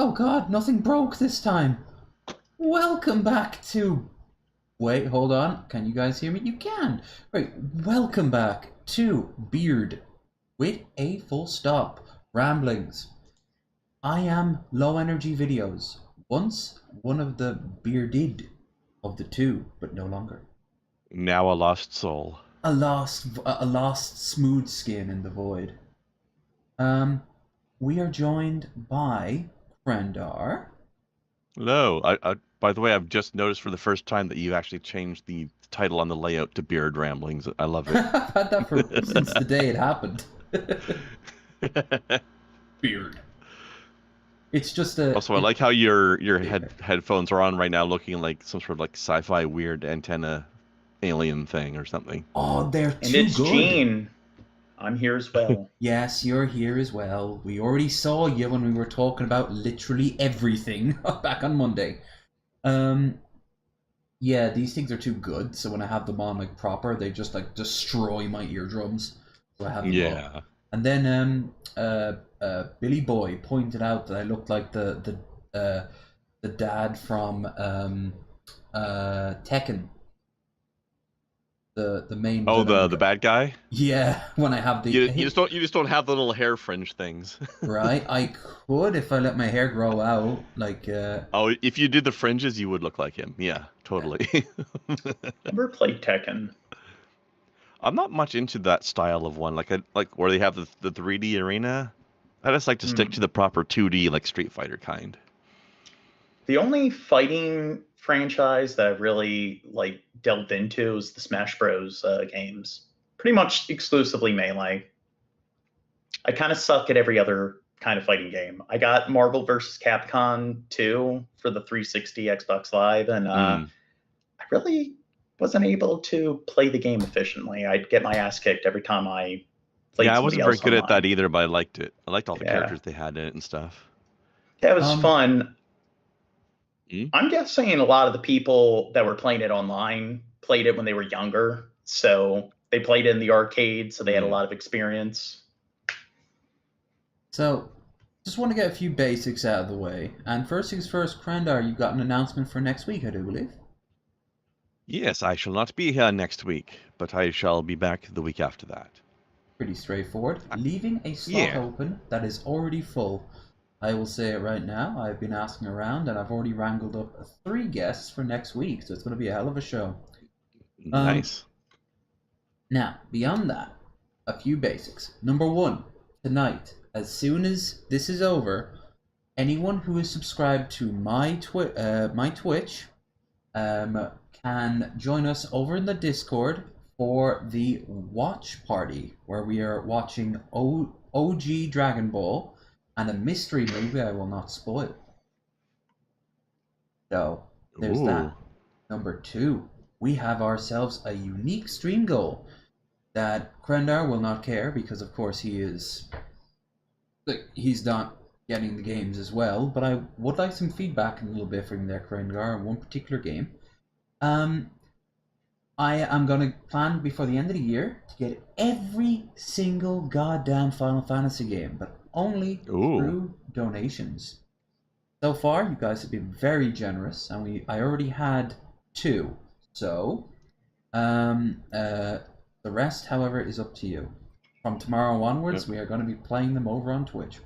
Oh god, nothing broke this time. Welcome back to... Wait, hold on. Can you guys hear me? You can. Right, welcome back to Beard with a full stop. Ramblings. I am Low Energy Videos. Once one of the bearded of the two, but no longer. Now a lost soul. A lost smooth skin in the void. We are joined by Krendar. Hello. By the way, I've just noticed for the first time that you actually changed the title on the layout to Beard Ramblings. I love it. I've had that since the day it happened. Beard. It's just a. Also, I like how your headphones are on right now, looking like some sort of like sci-fi weird antenna alien thing or something. Oh, they're And too it's good. Gene. I'm here as well. Yes, you're here as well. We already saw you when we were talking about literally everything back on Monday. Yeah, these things are too good. So when I have them on like proper, they just like destroy my eardrums. So I have them on. And then Billy Boy pointed out that I looked like the dad from Tekken. The main the bad guy. Yeah, when I have the you just don't have the little hair fringe things. Right, I could if I let my hair grow out. Like oh, if you did the fringes, you would look like him. Yeah, totally. Never played Tekken. I'm not much into that style of one, like where they have the 3D arena. I just like to stick to the proper 2D, like Street Fighter kind. The only fighting franchise that I really like delved into is the Smash Bros. Games. Pretty much exclusively Melee. I kind of suck at every other kind of fighting game. I got Marvel vs. Capcom 2 for the 360 Xbox Live, and I really wasn't able to play the game efficiently. I'd get my ass kicked every time I played. Yeah, I wasn't very good at that either, but I liked it. I liked all the characters they had in it and stuff. Yeah, it was fun. I'm guessing a lot of the people that were playing it online played it when they were younger. So they played it in the arcade, so they had a lot of experience. So, just want to get a few basics out of the way. And first things first, Krendar, you got an announcement for next week, I do believe. Yes, I shall not be here next week, but I shall be back the week after that. Pretty straightforward. Leaving a slot open that is already full. I will say it right now. I've been asking around, and I've already wrangled up 3 guests for next week, so it's going to be a hell of a show. Nice. Now, beyond that, a few basics. Number 1, tonight, as soon as this is over, anyone who is subscribed to my Twitch can join us over in the Discord for the watch party, where we are watching OG Dragon Ball and a mystery movie I will not spoil. So, there's that. Number 2, we have ourselves a unique stream goal that Krendar will not care because, of course, he's not getting the games as well. But I would like some feedback a little bit from there, Krendar, on one particular game. I am going to plan before the end of the year to get every single goddamn Final Fantasy game, but only through donations. So far, you guys have been very generous, and I already had 2. So, the rest, however, is up to you. From tomorrow onwards, we are going to be playing them over on Twitch.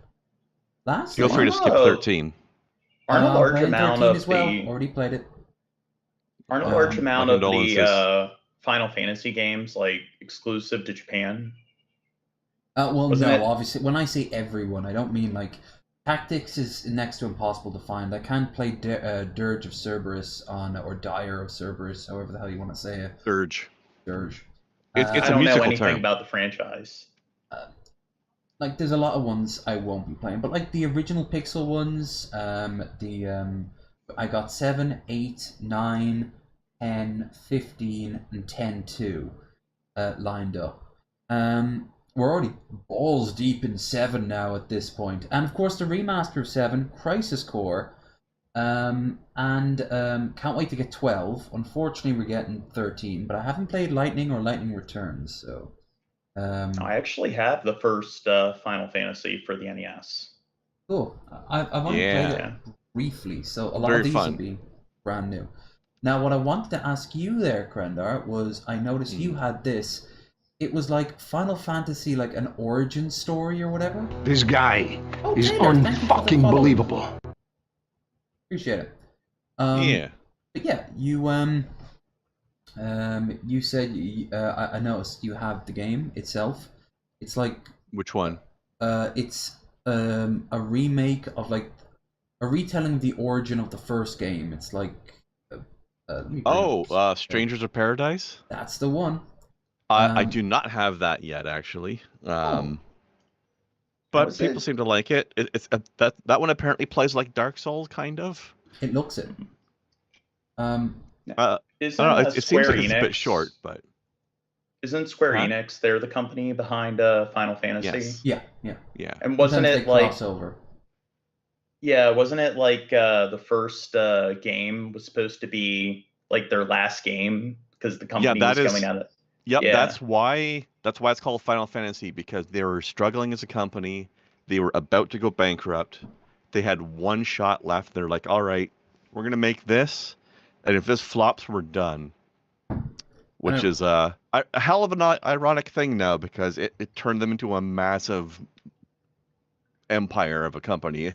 Lastly, feel free to skip 13. Aren't a large amount of as well. Already played it. Aren't a large amount of the Final Fantasy games like exclusive to Japan? Well, no, obviously. When I say everyone, I don't mean like Tactics is next to impossible to find. I can't play Dirge of Cerberus or Dire of Cerberus, however the hell you want to say it. Dirge. It's I don't know anything about the franchise. Like, there's a lot of ones I won't be playing, but like the original Pixel ones, I got 7, 8, 9, 10, 15, and 10-2 lined up. We're already balls deep in 7 now at this point. And of course the remaster of 7, Crisis Core, and can't wait to get 12. Unfortunately we're getting 13, but I haven't played Lightning or Lightning Returns, so... I actually have the first Final Fantasy for the NES. Cool. I've only played it Yeah. briefly, so a lot Very of these will fun. be brand new. Now, what I wanted to ask you there, Krendar, was I noticed you Mm. had this. It was like Final Fantasy, like an origin story or whatever. This guy Oh, is Taylor, thank you for the unfucking follow. believable. Appreciate it. Yeah. But yeah, you said I noticed you have the game itself. It's like Which one? it's a remake of like a retelling of the origin of the first game. It's like let me bring it Oh, up. Strangers of Paradise. That's the one. I do not have that yet, actually. Oh, How But is people it? seem to like it. It's that one apparently plays like Dark Souls, kind of. it looks it. Um, I Isn't don't know. It seems Square like it's a bit short, Enix? but Isn't Square huh? Enix? They're the company behind Final Fantasy. Yes. yeah. Yeah. And wasn't Sometimes they it like, cross over. yeah, wasn't it like the first game was supposed to be like their last game because the Yeah, company that was going is. out of. Yep, Yeah. that's why it's called Final Fantasy, because they were struggling as a company. They were about to go bankrupt. They had one shot left. They're like, "All right, we're gonna make this, and if this flops, we're done." And Which is a hell of an ironic thing now, because it turned them into a massive empire of a company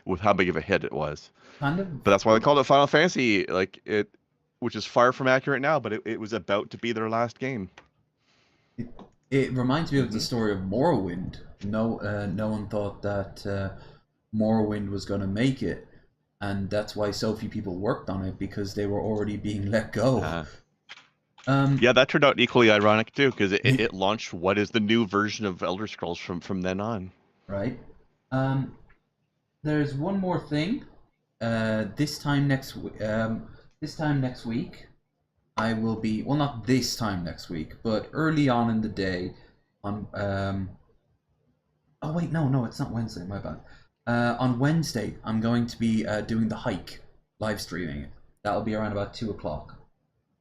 with how big of a hit it was. kind of But that's why they called it Final Fantasy, which is far from accurate now, but it was about to be their last game. it reminds me of the Mhm. story of Morrowind. No one thought that Morrowind was going to make it, and that's why so few people worked on it because they were already being let go. Uh, Um, Yeah, that turned out equally ironic too, because it launched what is the new version of Elder Scrolls from then on. right. There's one more thing. This time next week. This time next week, I will be well, not this time next week, but early on in the day. On oh wait, no, it's not Wednesday. My bad. On Wednesday, I'm going to be doing the hike, live streaming it. That'll be around about 2 o'clock.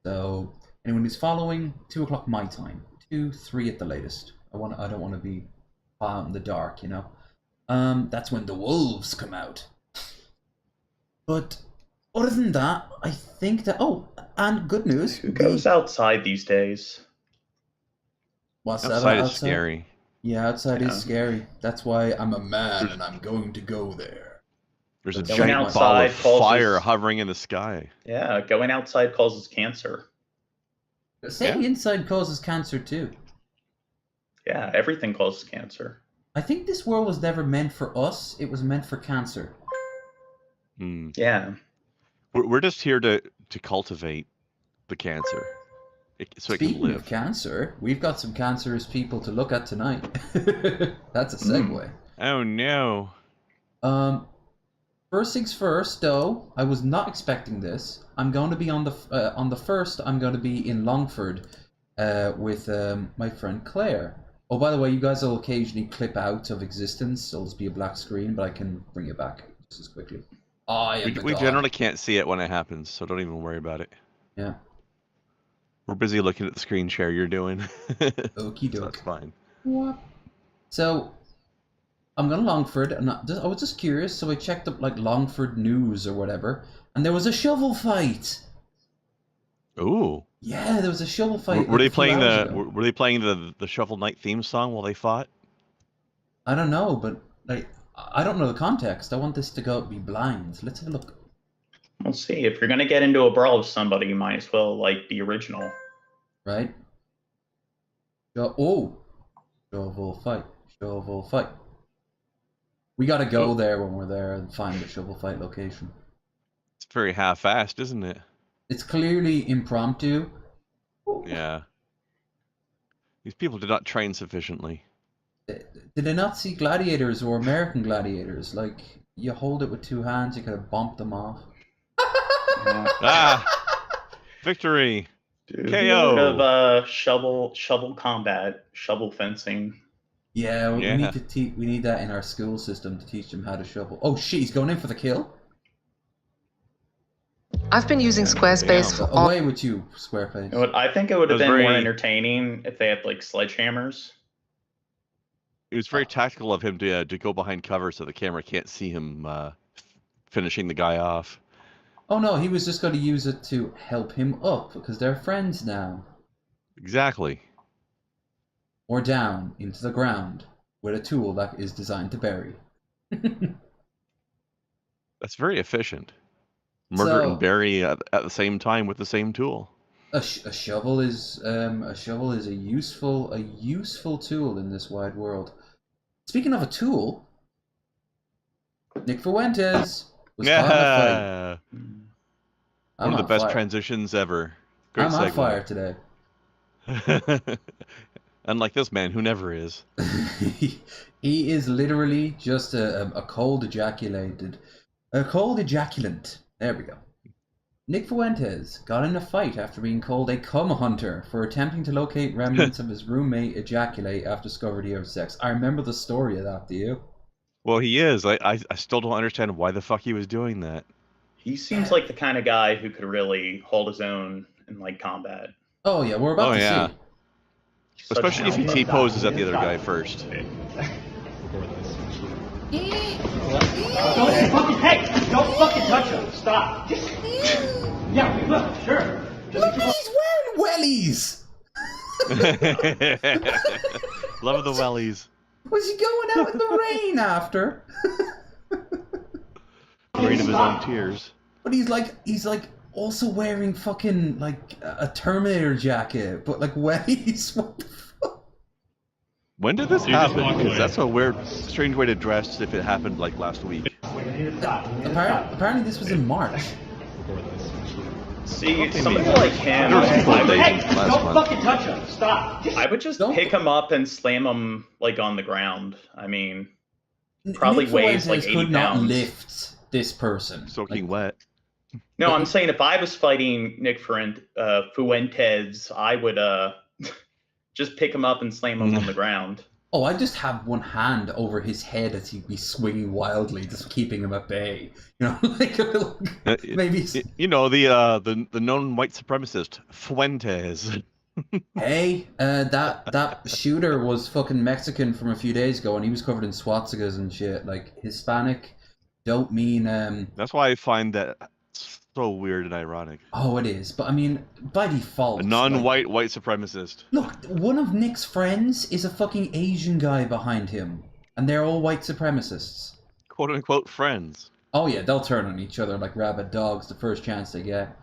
So anyone who's following, 2 o'clock my time, 2, 3 at the latest. I don't want to be out in the dark, you know. That's when the wolves come out. But other than that, I think that. Oh, and good news. Who goes outside these days? What's that Outside about is outside? scary. Yeah, outside is Yeah. scary. That's why I'm a man There's- and I'm going to go there. There's a But Going giant ball outside of causes- fire hovering in the sky. Yeah, going outside causes cancer. Staying Yeah. inside causes cancer too. Yeah, everything causes cancer. I think this world was never meant for us. It was meant for cancer. Hmm. Yeah. We're just here to cultivate the cancer, so it can Speaking of live. cancer, we've got some cancerous people to look at tonight. That's a segue. Oh no. First things first, though, I was not expecting this. I'm going to be on the first. I'm going to be in Longford, with my friend Claire. Oh, by the way, you guys will occasionally clip out of existence. It'll just be a black screen, but I can bring it back just as quickly. I am We generally can't see it when it happens, so don't even worry about it. Yeah. We're busy looking at the screen share you're doing. Okie So doke. that's fine. What? So I'm going to Longford, and I was just curious, so I checked up like Longford news or whatever, and there was a shovel fight. Ooh. Yeah, there was a shovel fight. Were they like, a few playing hours the ago. were they playing the Shovel Knight theme song while they fought? I don't know, but like I don't know the context. I want this to go be blind. Let's have a look. We'll see. If you're gonna get into a brawl with somebody, you might as well like the original. Right? Oh, shovel fight, shovel fight. We gotta go there when we're there and find the shovel fight location. It's very half-assed, isn't it? It's clearly impromptu. Yeah. These people did not train sufficiently. Did they not see gladiators or American gladiators? Like, you hold it with 2 hands, you could have bumped them off. Ah! Victory! Dude, KO. of shovel combat, shovel fencing. Yeah, we Yeah. need to teach. We need that in our school system to teach them how to shovel. Oh shit, he's going in for the kill. I've been using Squarespace Damn. for all. Away with you, Squarespace. You know what? I think it would have That was been more very- entertaining if they had like sledgehammers. It was very tactical of him to go behind cover so the camera can't see him finishing the guy off. Oh no, he was just going to use it to help him up because they're friends now. Exactly. Or down into the ground with a tool that is designed to bury. That's very efficient. Murder and bury at the same time with the same tool. A shovel is a useful tool in this wide world. Speaking of a tool, Nick Fuentes was caught in a fight. One of the best transitions ever. Great I'm segue. on fire today. Unlike this man, who never is. He is literally just a cold ejaculant. There we go. Nick Fuentes got in a fight after being called a cum hunter for attempting to locate remnants of his roommate ejaculate after discovered he had sex. I remember the story of that, do you? Well, he is. I still don't understand why the fuck he was doing that. He seems like the kind of guy who could really hold his own in like combat. Oh yeah, we're about to see. Especially if he T-poses at the other guy first. Don't fucking touch him. Stop. Yeah, we will. Sure. Look, he's wearing wellies. Love of the wellies. Was he going out in the rain after? Rain of his own tears. But he's like also wearing fucking like a Terminator jacket, but like wellies. What the fuck? When did this happen? Because that's a weird, strange way to dress if it happened like last week. Apparently this was in March. See, somebody like him, don't fucking touch him. Stop. I would just pick him up and slam him like on the ground. I mean, probably weighs like 80 could not pounds. Lift this person. Soaking wet. No, I'm saying if I was fighting Nick Fuentes, I would just pick him up and slam him on the ground. Oh, I just have one hand over his head as he'd be swinging wildly, just keeping him at bay. You know, like a little, maybe. You know the known white supremacist Fuentes. Hey, that shooter was fucking Mexican from a few days ago, and he was covered in swastikas and shit. Like Hispanic, don't mean. That's why I find that so weird and ironic. Oh, it is, but I mean, by default, a non-white white supremacist. Look, one of Nick's friends is a fucking Asian guy behind him, and they're all white supremacists. "Quote unquote" friends. Oh yeah, they'll turn on each other like rabid dogs the first chance they get.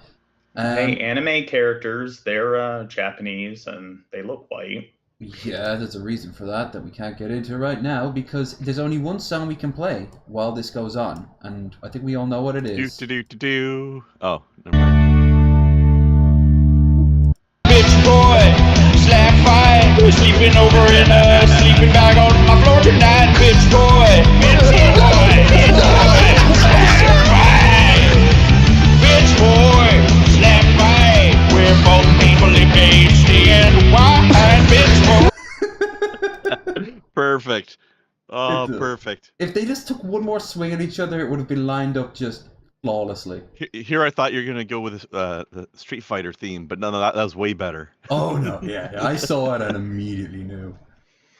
Hey, anime characters, they're Japanese and they look white. Yeah, there's a reason for that we can't get into right now, because there's only one song we can play while this goes on, and I think we all know what it is. Do. Oh, never mind. Bitch boy, slap fight, sleeping over in a sleeping bag on my floor tonight. Bitch boy, slap fight. Bitch boy, slap fight. We're both people engaged in wine. Bitch boy. Perfect. Oh, perfect. If they just took one more swing at each other, it would have been lined up just flawlessly. Here I thought you were going to go with the Street Fighter theme, but no, that was way better. Oh, no, yeah. I saw it and immediately knew.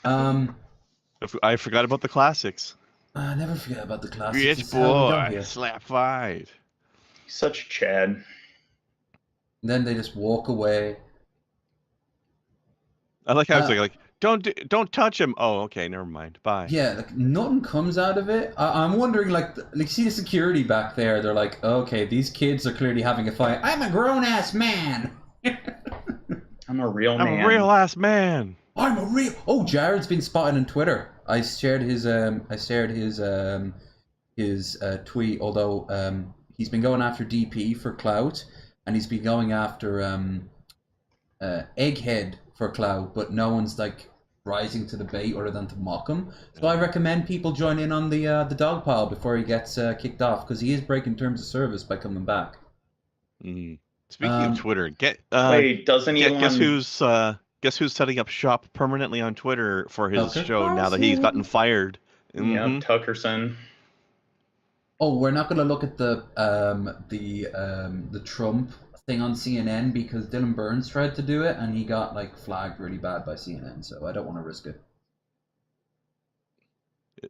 I forgot about the classics. I never forget about the classics. Bitch boy, slap fight. Such a Chad. Then they just walk away. I like how it's like don't touch him. Oh, okay, never mind. Bye. Yeah, like nothing comes out of it. I'm wondering, like see the security back there. They're like, okay, these kids are clearly having a fight. I'm a grown ass man. I'm a real man. I'm a real ass man. I'm a real. Oh, Jared's been spotted on Twitter. I shared his tweet. Although he's been going after DP for clout, and he's been going after Egghead for clout, but no one's like rising to the bait other than to mock him. So I recommend people join in on the dog pile before he gets kicked off, because he is breaking terms of service by coming back. Mm. Speaking of Twitter, wait, doesn't Elon... guess who's setting up shop permanently on Twitter for his show now that he's gotten fired? Mm-hmm. Yeah, Tuckerson. Oh, we're not going to look at the Trump thing on CNN, because Dylan Burns tried to do it and he got like flagged really bad by CNN, so I don't want to risk it.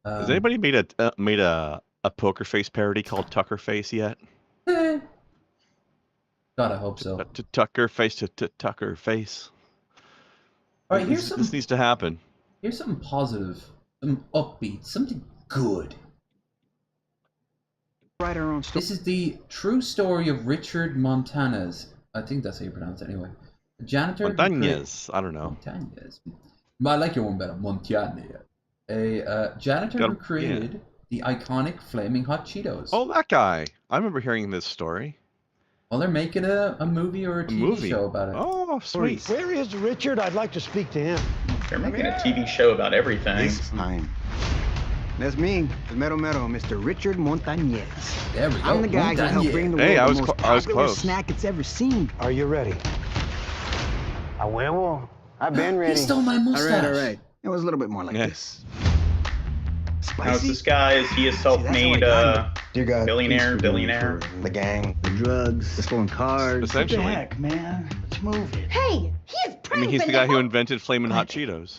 Has anybody made a Poker Face parody called Tucker Face yet? God, I hope so. To Tucker Face to Tucker Face. All right, here's This needs to happen. Here's something positive, some upbeat, something good. Write our own story. This is the true story of Richard Montanez. I think that's how you pronounce it anyway. A janitor. Montañez. I don't know. Montañez. I like your one better. Montañez. A janitor who created the iconic Flaming Hot Cheetos. Oh, that guy. I remember hearing this story. Well, they're making a movie or a TV show about it. Oh, sweet. Where is Richard? I'd like to speak to him. They're making a TV show about everything. This time. That's me, the Mero Mero, Mr. Richard Montañez. There we go. I'm the guy who helped bring the world Hey, I the was most I was popular close. snack it's ever seen. Are you ready? A huevo. I've been ready. He stole my mustache. All right. It was a little bit more like this. Now, Spicy. this guy is he a self-made Dear God, billionaire? the gang. The drugs, the stolen cars. Essentially. man? Let's move it. Hey, he is I mean, he's the guy who invented Flamin' Hot Cheetos.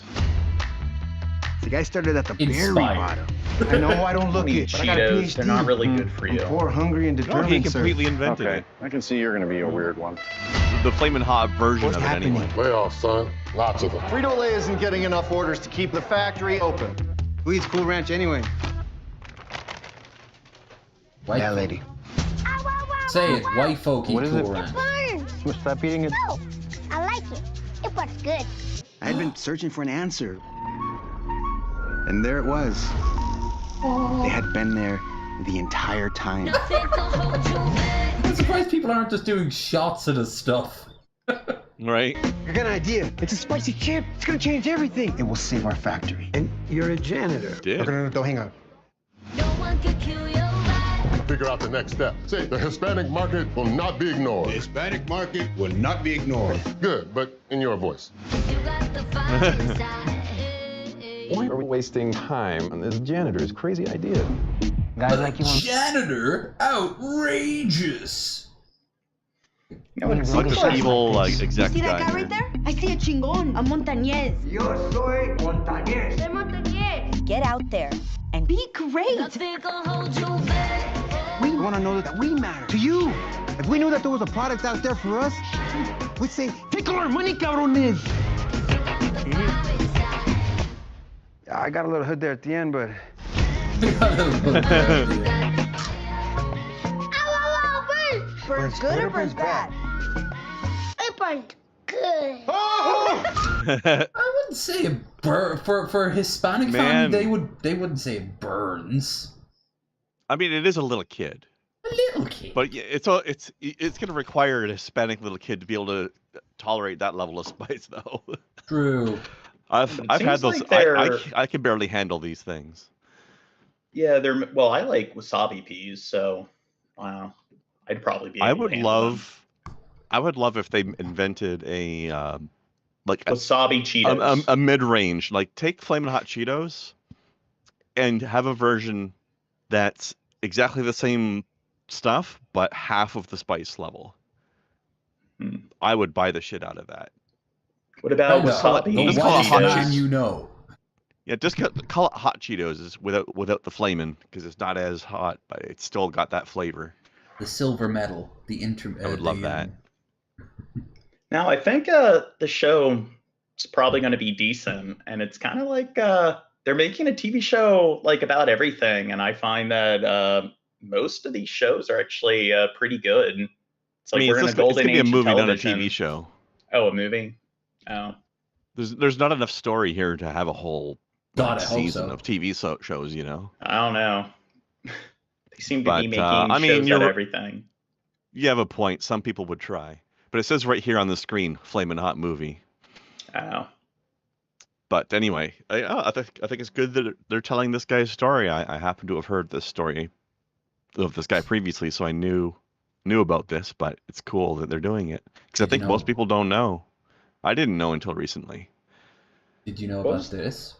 The guy started at the berry Inspired. bottom. I know I don't look Eat it, but I got a Cheetos. PhD. They're not really good for you. I'm poor, hungry, and No, determined, he sir. completely invented it. I can see you're gonna be a weird one. The Flamin' Hot version What's of it happening? anyway. Lay off, son. Lots of them. Frito-Lay isn't getting enough orders to keep the factory open. Who eats Cool Ranch anyway? White That lady. Say it. White folk eat What is it? Cool Ranch. Well, stop eating it. No, I like it. It was good. I'd been searching for an answer. And there it was. They had been there the entire time. I'm surprised people aren't just doing shots of the stuff. Right? I got an idea. It's a spicy chip. It's gonna change everything. It will save our factory. And you're a janitor. Did. No, don't hang on. Figure out the next step. Say, the Hispanic market will not be ignored. The Hispanic market will not be ignored. Good, but in your voice. Why are we wasting time on this janitor's crazy idea? Guys like you want. Janitor? Outrageous! You know what it's Like like? this evil exec See that guy. guy right there? I see a chingon, a montañez. Yo soy Montañez. Soy montañez. Get out there and be great. We want to know that we matter to you. If we knew that there was a product out there for us, we'd say, take all our money, cabrones. I got a little hood there at the end, but Burns good or burns bad? It burns good. I wouldn't say it for a Hispanic Man. family. They wouldn't say it burns. I mean, it is a little kid. A little kid. But yeah, it's going to require a Hispanic little kid to be able to tolerate that level of spice, though. True. I've had seems those. like they're- I can barely handle these things. Yeah, they're well. I like wasabi peas, so I'd probably be. I able to would handle love. I would love if they invented a like them. Wasabi Cheetos. a mid range. Like take Flamin' Hot Cheetos, and have a version that's exactly the same stuff, but half of the spice level. I would buy the shit out of that. What about wasabi? The Let's call it hot white Cheetos. man you know. Yeah, just call it Hot Cheetos is without the flamin' because it's not as hot, but it's still got that flavor. The silver medal. The inter. I would love that. Now I think the show is probably going to be decent, and it's kind of like they're making a TV show like about everything, and I find that most of these shows are actually pretty good. It's like we're in a it's golden gonna be a age of movie, not a television. TV show. Oh, a movie. Oh, There's not enough story here to have a whole God, I hope season so. of TV shows, you know. I don't know. They seem to But, be making I mean, shows out you're- of everything. You have a point. Some people would try, but it says right here on the screen, "Flamin' Hot Movie." Oh. But anyway, I think it's good that they're telling this guy's story. I happen to have heard this story of this guy previously, so I knew about this. But it's cool that they're doing it because I Did you think most know- people don't know. I didn't know until recently. Did you know What about was- this?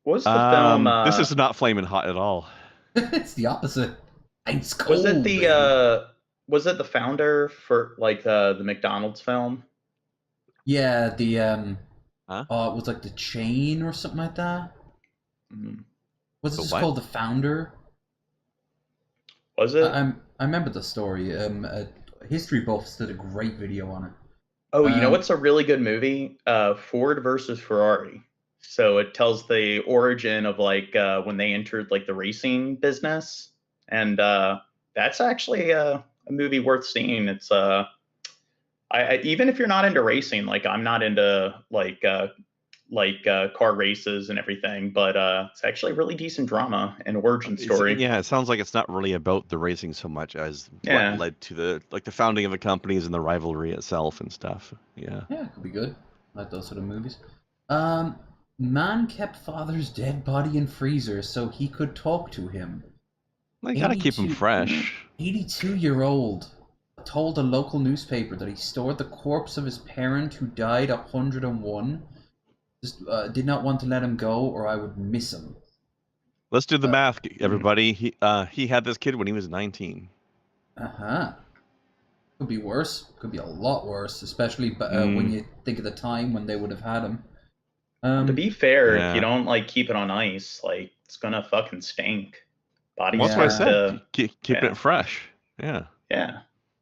What was the film? This is not Flamin' Hot at all. It's the opposite. It's cold. Was it baby. the founder for like the McDonald's film? Yeah, the Huh? it was like the chain or something like that. Mm. Was it The just what? called The Founder? Was it? I remember the story. History buffs did a great video on it. Oh, you know what's a really good movie? Ford versus Ferrari. So it tells the origin of like when they entered like the racing business, and that's actually a movie worth seeing. It's I even if you're not into racing, like I'm not into car races and everything, but it's actually a really decent drama and origin story. Yeah, it sounds like it's not really about the racing so much as Yeah. what led to the founding of the companies and the rivalry itself and stuff. Yeah. Yeah, it could be good. I like those sort of movies. Man kept father's dead body in freezer so he could talk to him. Well, you gotta keep him fresh. 82-year-old told a local newspaper that he stored the corpse of his parent who died at 101. Just did not want to let him go, or I would miss him. Let's do the math, everybody. He had this kid when he was 19. Could be worse. Could be a lot worse, especially when you think of the time when they would have had him. To be fair, if you don't like keep it on ice, like it's gonna fucking stink. Bodies. Well, that's what I said. Keep it fresh. Yeah. Yeah.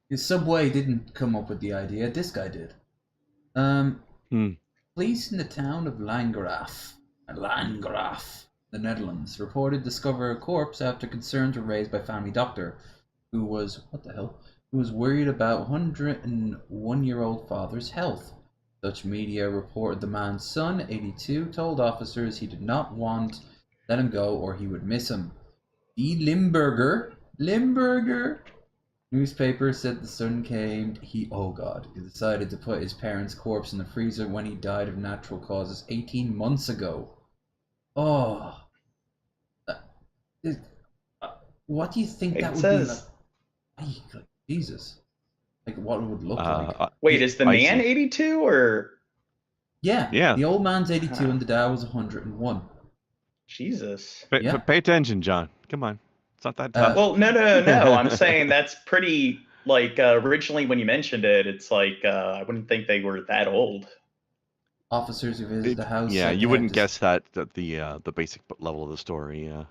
The Subway didn't come up with the idea. This guy did. Police in the town of Landgraaf, the Netherlands, reported discover a corpse after concerns were raised by family doctor, who was worried about 101-year-old father's health. Dutch media reported the man's son, 82, told officers he did not want to let him go or he would miss him. The Limburger newspaper said the son came. He decided to put his parents' corpse in the freezer when he died of natural causes 18 months ago. Oh, what do you think that would be like? Jesus, like what it would look like? Wait, is the man 82 or? Yeah. The old man's 82 and the dad was 101. Jesus. Pay attention, John. Come on. It's not that tough. Well, no. I'm saying that's pretty, like, originally when you mentioned it, it's like, I wouldn't think they were that old. Officers who visited the house. Yeah, you wouldn't guess that at the basic level of the story, Yeah.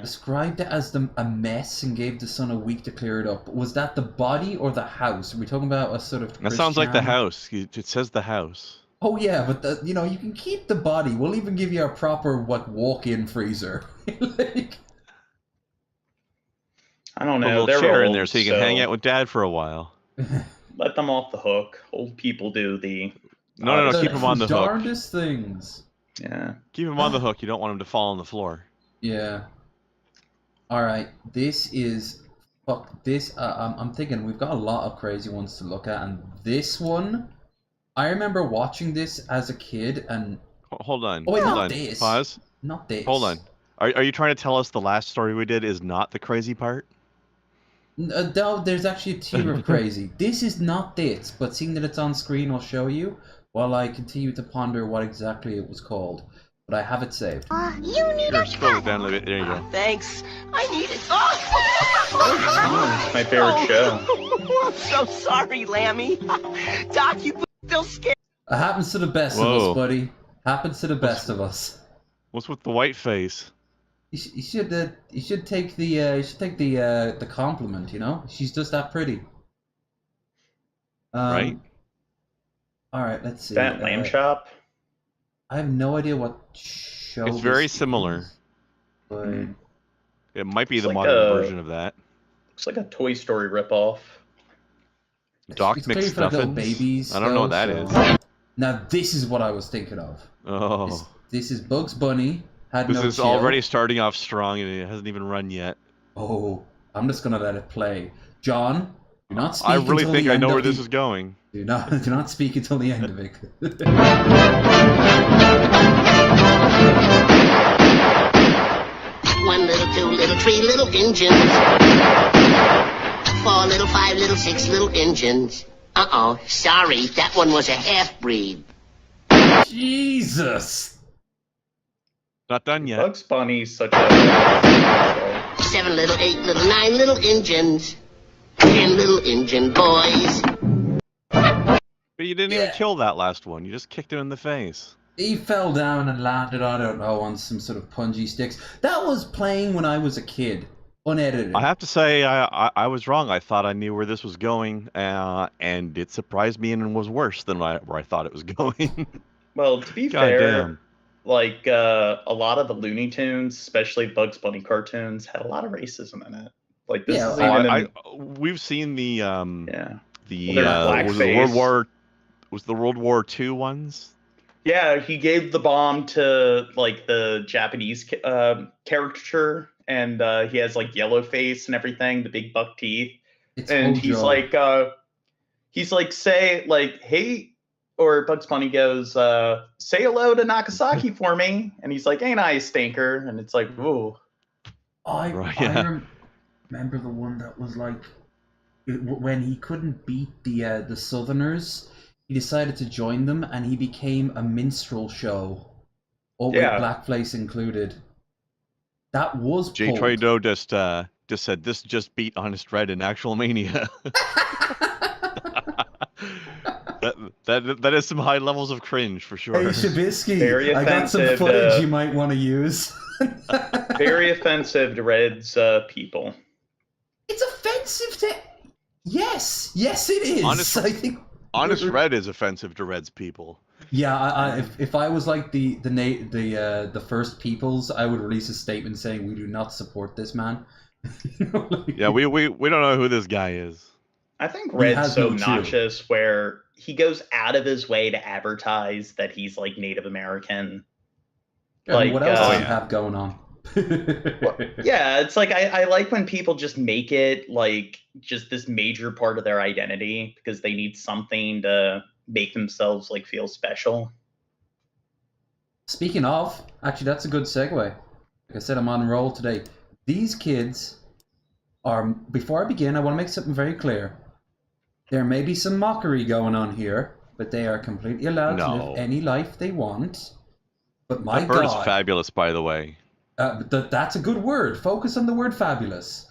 Described it as a mess and gave the son a week to clear it up. Was that the body or the house? Are we talking about a sort of That sounds like the house. It says the house. Oh yeah, but you can keep the body. We'll even give you a proper walk-in freezer. I don't Put a know. little chair in there so you can hang out with Dad for a while. Let them off the hook. Old people do the. No. Keep them on the hook. Darndest things. Yeah. Keep them on the hook. You don't want them to fall on the floor. Yeah. All right. This is. Fuck this. I'm thinking we've got a lot of crazy ones to look at, and this one, I remember watching this as a kid, and. Hold on. Oh wait, hold not on. this. Pause. Not this. Hold on. Are you trying to tell us the last story we did is not the crazy part? No, there's actually a tier of crazy. This is not this, but seeing that it's on screen, I'll show you while I continue to ponder what exactly it was called. But I have it saved. You need Sure, scroll it down a little bit. There you go. Thanks. I need it. Oh! My favorite show. I'm so sorry, Lammy. Doc, you still scared. It happens to the best of us, buddy. Happens to the best of us. What's with the white face? You should take the compliment. She's just that pretty. Right. All right, let's see. That lamb chop. I have no idea what show. It's very similar. But it might be It's the like modern version of that. Looks like a Toy Story ripoff. Doc it's clearly for McStuffins. little babies. I don't know what that is. Now this is what I was thinking of. Oh. This is Bugs Bunny. This is already starting off strong and it hasn't even run yet. Oh, I'm just gonna let it play. John, do not speak. I really until think the I end know of where this is going. Do not speak until the end of it. 1 little, 2 little, 3 little engines. 4 little, 5 little, 6 little engines. Uh-oh, sorry, that one was a half-breed. Jesus! Not done yet. Bugs Bunny's such a... 7 little, 8 little, 9 little engines. 10 little engine boys. But you didn't even kill that last one. You just kicked him in the face. He fell down and landed, I don't know, on some sort of punji sticks. That was playing when I was a kid, unedited. I have to say, I was wrong. I thought I knew where this was going, and it surprised me and was worse than where I thought it was going. Well, to be God fair, damn. like a lot of the Looney Tunes, especially Bugs Bunny cartoons, had a lot of racism in it. Like this is even. We've seen the yeah. was it the World War II ones? Yeah, he gave the bomb to like the Japanese caricature, and he has like yellow face and everything, the big buck teeth, and he's like, say like, hey, or Bugs Bunny goes, say hello to Nagasaki for me, and he's like, ain't I a stinker? And it's like, ooh. I remember the one that was like, when he couldn't beat the Southerners, he decided to join them, and he became a minstrel show, with blackface included. That was Jay Trudeau just said this just beat Honest Red in Actual Mania. that is some high levels of cringe for sure. Hey Shabisky, I got some footage you might want to use. Very offensive to Red's people. It's offensive to. Yes, it is. Honest Red is offensive to Red's people. Yeah, if I was like the First Peoples, I would release a statement saying we do not support this man. Yeah, we don't know who this guy is. I think Red's so obnoxious where he goes out of his way to advertise that he's like Native American. Yeah, like what else do you have going on? Yeah, it's like I like when people just make it like just this major part of their identity because they need something to make themselves like feel special. Speaking of, actually that's a good segue. Like I said, I'm on a roll today. These kids are, before I begin, I want to make something very clear. There may be some mockery going on here, but they are completely allowed to live any life they want. But my God, that bird is fabulous, by the way. That's a good word. Focus on the word fabulous.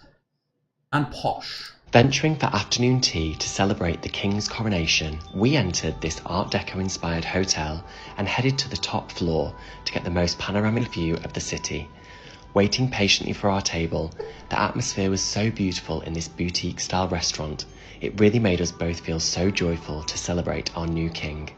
And posh. Venturing for afternoon tea to celebrate the King's coronation, we entered this Art Deco-inspired hotel and headed to the top floor to get the most panoramic view of the city. Waiting patiently for our table, the atmosphere was so beautiful in this boutique-style restaurant, it really made us both feel so joyful to celebrate our new king.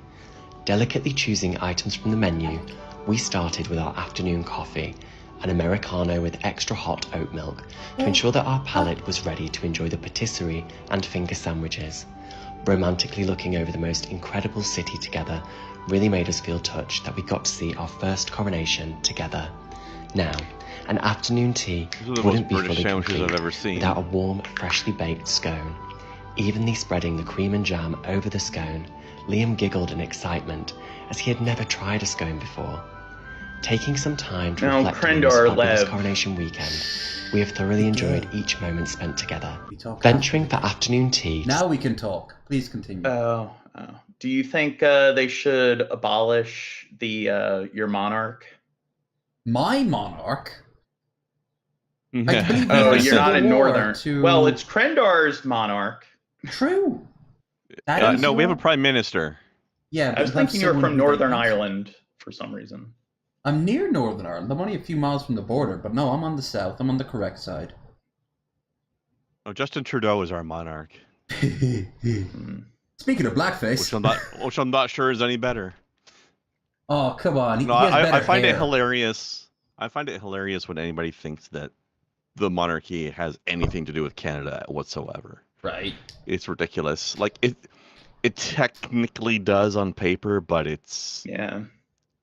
Delicately choosing items from the menu, we started with our afternoon coffee, an Americano with extra hot oat milk, to ensure that our palate was ready to enjoy the patisserie and finger sandwiches. Romantically looking over the most incredible city together really made us feel touched that we got to see our first coronation together. Now, an afternoon tea wouldn't be fully complete without a warm, freshly baked scone. Evenly spreading the cream and jam over the scone, Liam giggled in excitement as he had never tried a scone before. Taking some time to reflect on this fabulous coronation weekend, we have thoroughly enjoyed each moment spent together. Venturing for afternoon tea. Now we can talk. Please continue. Do you think they should abolish the your monarch? My monarch? You're not in Northern. Well, it's Krendar's monarch. True. No, we have a prime minister. Yeah, I was thinking you were from Northern Ireland for some reason. I'm near Northern Ireland. I'm only a few miles from the border, but no, I'm on the south. I'm on the correct side. Oh, Justin Trudeau is our monarch. Speaking of blackface, which I'm not sure is any better. Oh, come on! I find it hilarious. I find it hilarious when anybody thinks that the monarchy has anything to do with Canada whatsoever. Right. It's ridiculous. Like it technically does on paper, but it's yeah.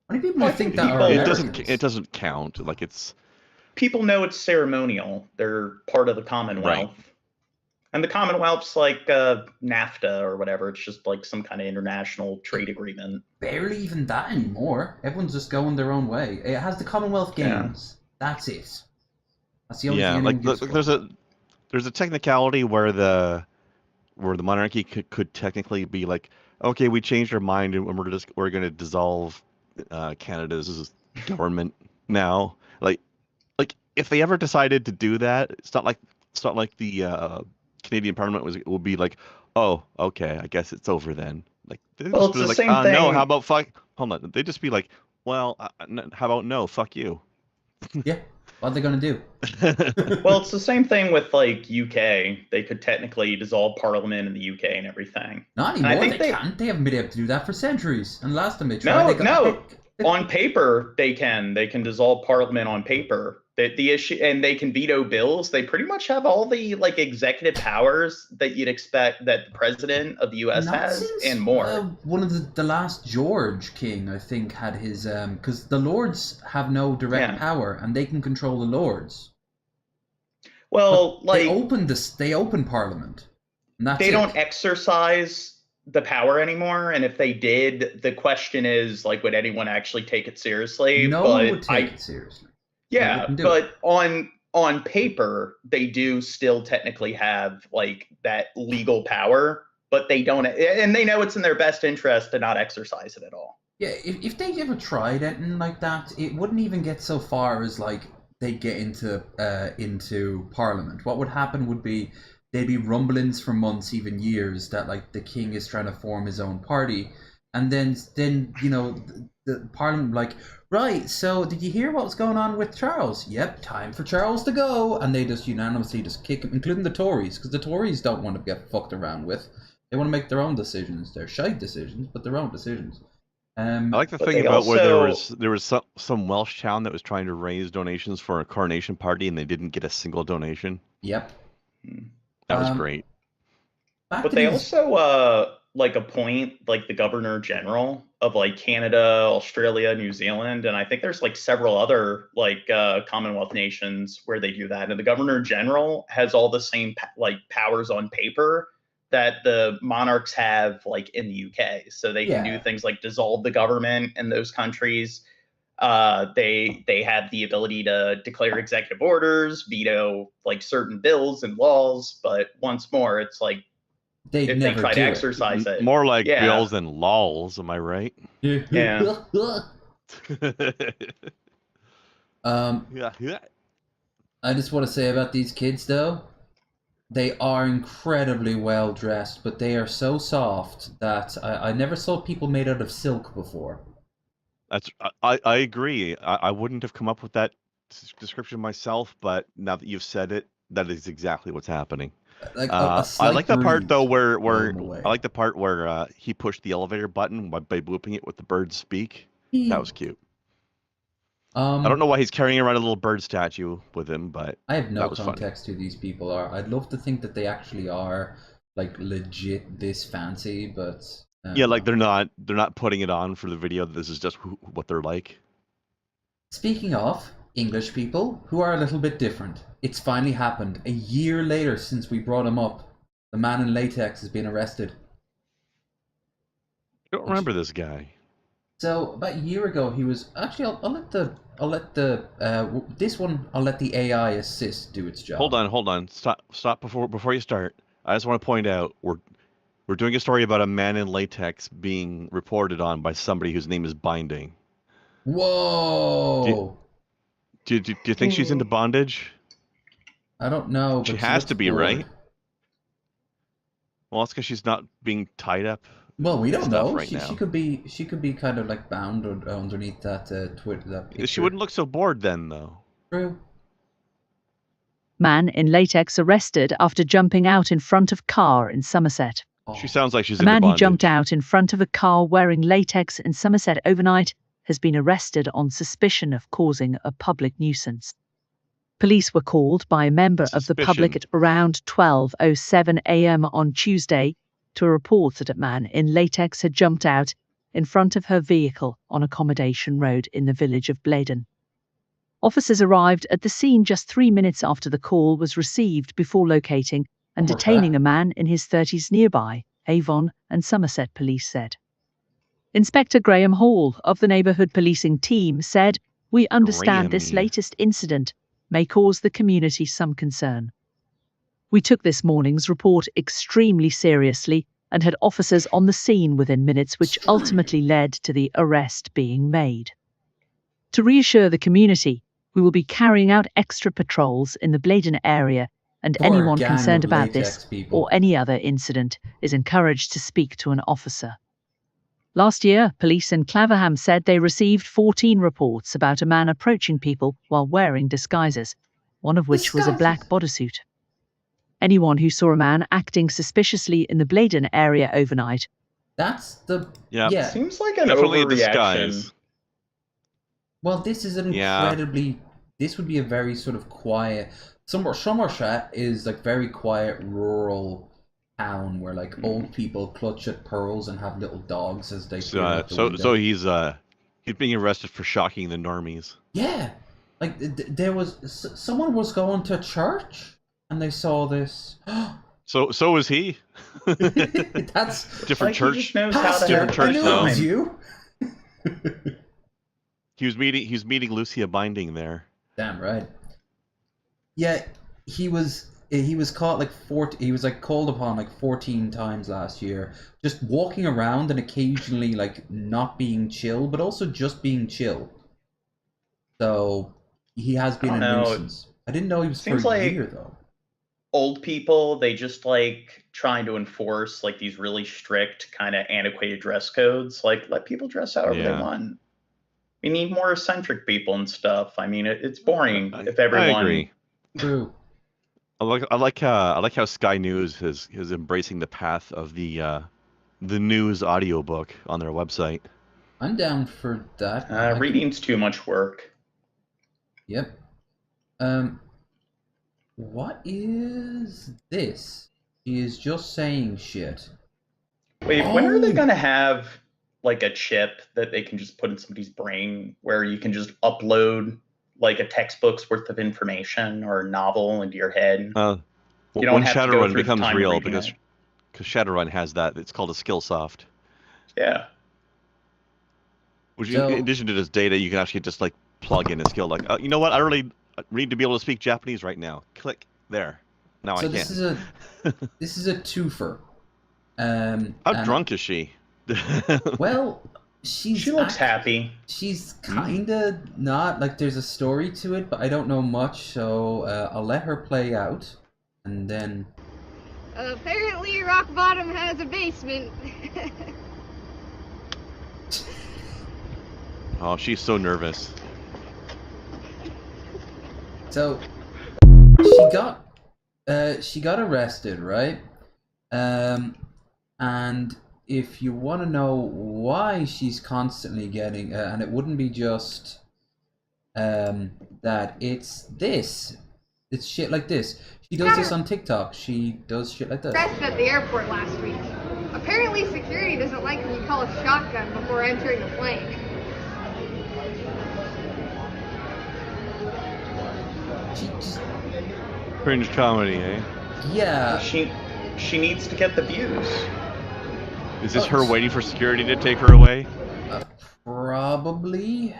How many people think that it doesn't count. Like it's people know it's ceremonial. They're part of the Commonwealth. Right. And the Commonwealth's like NAFTA or whatever. It's just like some kind of international trade agreement. Barely even that anymore. Everyone's just going their own way. It has the Commonwealth Games. Yeah. That's it. That's the only thing. Like there's a technicality where the monarchy could technically be like, okay, we changed our mind and we're going to dissolve Canada's government now. Like if they ever decided to do that, it's not like the Canadian Parliament will be like, oh, okay, I guess it's over then. Like, well, it's the same thing. No, how about hold on. They'd just be like, well, how about no? Fuck you. Yeah. What are they going to do? Well, it's the same thing with like UK. They could technically dissolve Parliament in the UK and everything. Not And I anymore. think They can't. They haven't been able to do that for centuries. And last time they tried, No, they got on paper they can. They can dissolve Parliament on paper. The issue, and they can veto bills. They pretty much have all the like executive powers that you'd expect that the president of the U.S. Not has, since, and more. One of the last George King, I think, had his because the Lords have no direct power and they can control the Lords. Well, but they open Parliament. And that's they don't exercise the power anymore, and if they did, the question is like, would anyone actually take it seriously? No one would take it seriously. Yeah, but on paper, they do still technically have like that legal power, but they don't, and they know it's in their best interest to not exercise it at all. Yeah, if they ever tried anything like that, it wouldn't even get so far as like they get into Parliament. What would happen would be there'd be rumblings for months, even years, that like the king is trying to form his own party, and then you know the Parliament like, right, so did you hear what was going on with Charles? Yep, time for Charles to go, and they just unanimously just kick him, including the Tories, because the Tories don't want to get fucked around with. They want to make their own decisions. They're shite decisions, but their own decisions. I like the thing about where there was some Welsh town that was trying to raise donations for a coronation party, and they didn't get a single donation. Yep. That was great. But they also like appoint like the Governor General of like Canada, Australia, New Zealand, and I think there's like several other like Commonwealth nations where they do that. And the Governor General has all the same like powers on paper that the monarchs have like in the UK. So they can do things like dissolve the government in those countries. They have the ability to declare executive orders, veto like certain bills and laws, but once more, it's like if they try to exercise it. More like bills and laws, am I right? Yeah. I just want to say about these kids though, they are incredibly well dressed, but they are so soft that I never saw people made out of silk before. I agree. I wouldn't have come up with that description myself, but now that you've said it, that is exactly what's happening. Like I like the part though where I like the part where he pushed the elevator button by booping it with the bird's beak. That was cute. I don't know why he's carrying around a little bird statue with him, but I have no that was context funny. who these people are. I'd love to think that they actually are like legit this fancy, but yeah, like they're not putting it on for the video. This is just what they're like. Speaking of English people who are a little bit different, it's finally happened. A year later since we brought him up, the man in latex has been arrested. I don't remember this guy. So about a year ago, he was actually. I'll let the AI assist do its job. Hold on. Stop before you start. I just want to point out we're doing a story about a man in latex being reported on by somebody whose name is Binding. Whoa! Do you think she's into bondage? I don't know. But she has to be, bored. right? Well, that's because she's not being tied up. Well, we don't know. Right now. She could be kind of like bound underneath that Twitter. That picture. She wouldn't look so bored then, though. True. Man in latex arrested after jumping out in front of car in Somerset. She sounds like she's a man into who jumped out in front of a car wearing latex in Somerset overnight has been arrested on suspicion of causing a public nuisance. Police were called by a member of the public at around 12:07 a.m. on Tuesday to a report that a man in latex had jumped out in front of her vehicle on Accommodation Road in the village of Bladen. Officers arrived at the scene just 3 minutes after the call was received before locating and detaining a man in his 30s nearby, Avon and Somerset police said. Inspector Graham Hall of the neighbourhood policing team said, "We understand this latest incident may cause the community some concern. We took this morning's report extremely seriously and had officers on the scene within minutes, which ultimately led to the arrest being made. To reassure the community, we will be carrying out extra patrols in the Bladen area, and anyone concerned about this or any other incident is encouraged to speak to an officer." Last year, police in Claverham said they received 14 reports about a man approaching people while wearing disguises, one of which was a black bodysuit. Anyone who saw a man acting suspiciously in the Bladen area overnight. That's the... Yeah. Yeah. Seems like an Definitely a overreaction. disguise. Well, this is an incredibly... This would be a very sort of quiet... Somerset is like very quiet, rural town where like old people clutch at pearls and have little dogs as they peer out the window. So he's being arrested for shocking the normies. Yeah, like there was someone was going to church and they saw this. So was he. That's different church. He just knows Pastor, how to I knew it was you. He was meeting Lucia Binding there. Damn right. Yeah, he was caught like he was like called upon like 14 times last year, just walking around and occasionally like not being chill, but also just being chill. So he has been a nuisance. I didn't know he was for a year though. Old people, they just like trying to enforce like these really strict kind of antiquated dress codes. Like let people dress however they want. We need more eccentric people and stuff. I mean, it's boring if everyone. I agree. True. I like how Sky News is embracing the path of the news audiobook on their website. I'm down for that. Reading's too much work. Yep. What is this? She is just saying shit. Wait, when are they gonna have like a chip that they can just put in somebody's brain where you can just upload like a textbook's worth of information or a novel into your head? You don't when have to go Shadowrun through the becomes time real, reading because it. Shadowrun has that. It's called a Skillsoft. Yeah. Which, in addition to this data, you can actually just like plug in a skill. Like, you know what? I really need to be able to speak Japanese right now. Click there. Now I can. This is a twofer. How drunk is she? Well, she looks happy. She's kinda not. Like, there's a story to it, but I don't know much, so I'll let her play out, and then... Apparently Rock Bottom has a basement. Oh, she's so nervous. So, she got arrested, right? And if you want to know why she's constantly getting, and it wouldn't be just that it's shit like this. She does this on TikTok. She does shit like this. Arrested at the airport last week. Apparently security doesn't like when you call a shotgun before entering the plane. She just... Cringe comedy, eh? Yeah. She needs to get the views. Is this her waiting for security to take her away? Probably.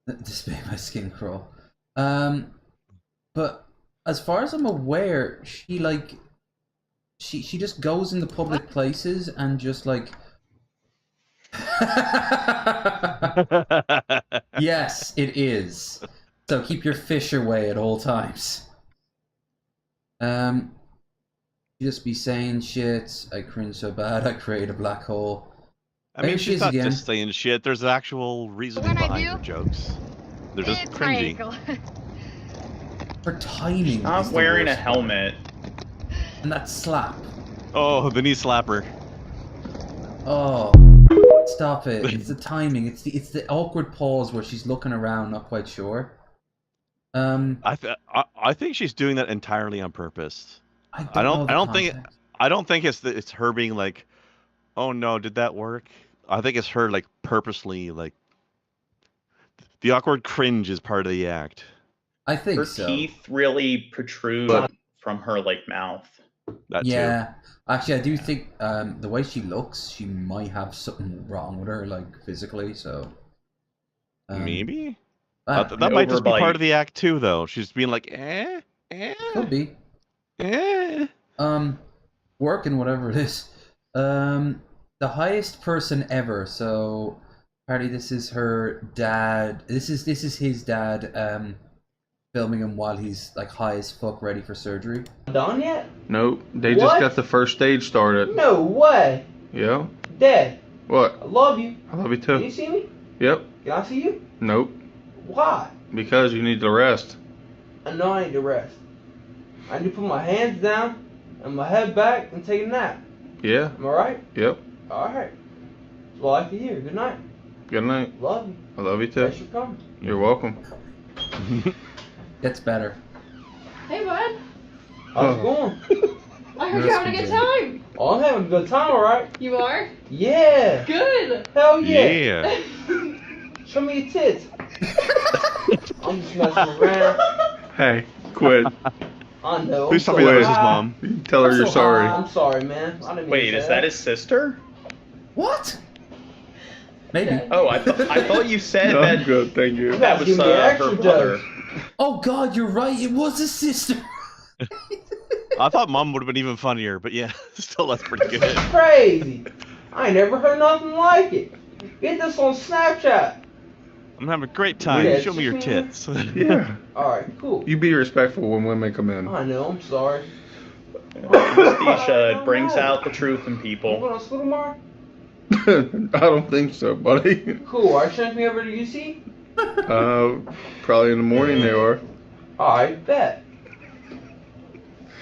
This made my skin crawl. But as far as I'm aware, she just goes into public places and just like... Yes, it is. So keep your fish away at all times. You just be saying shit. I cringe so bad I create a black hole. I mean, she's not just saying shit. There's actual reasoning behind her jokes. They're just cringy. Her timing. Not wearing a helmet. And that slap. Oh, the knee slapper. Oh, stop it! It's the timing. It's the awkward pause where she's looking around, not quite sure. I think she's doing that entirely on purpose. I don't think it's her being like, oh no, did that work? I think it's her like purposely like. The awkward cringe is part of the act. I think her so. teeth really protrude from her like mouth. That yeah, too. actually, I do think the way she looks, she might have something wrong with her, like physically. So maybe that might just be part of the act too, though. She's being like, could be, working whatever it is. The highest person ever. So apparently, this is her dad. This is his dad. Filming him while he's like high as fuck, ready for surgery. Done yet? Nope, they just got the first stage started. No way. Yeah. Dad, What? I love you. I love you Can you too. see me? Yep. Can I see you? Nope. Why? Because you need to rest. I know I need to rest. I need to put my hands down and my head back and take a nap. Yeah. Am I right? Yep. Alright. That's what I like to hear. Good night. Good night. Love you. I love you too. Thanks for coming. You're welcome. Gets better. Hey, bud. How's it going? I heard you're having a good time. Oh, I'm having a good time, alright? You are? Yeah. Good. Hell yeah. Yeah. Show me your tits. I'm just messing around. Hey, quit. I know. Please tell me that was his mom. Tell her you're sorry. I'm sorry, man. I didn't mean Wait, to is say that his sister? What? Maybe. Oh, I thought you said No, I'm that good, thank you. that was Give me an her extra brother. dose. Oh God, you're right. It was his sister. I thought mom would have been even funnier, but yeah, still that's pretty good. Crazy. I ain't never heard nothing like it. Get this on Snapchat. I'm having a great time. Yeah, Show me your tits. Yeah. Alright, cool. You be respectful when women come in. I know, I'm sorry. Anesthesia brings out the truth in You people. going to school tomorrow? I don't think so, buddy. Cool. Are you sending me over to UC? Probably in the morning they are. Alright, bet.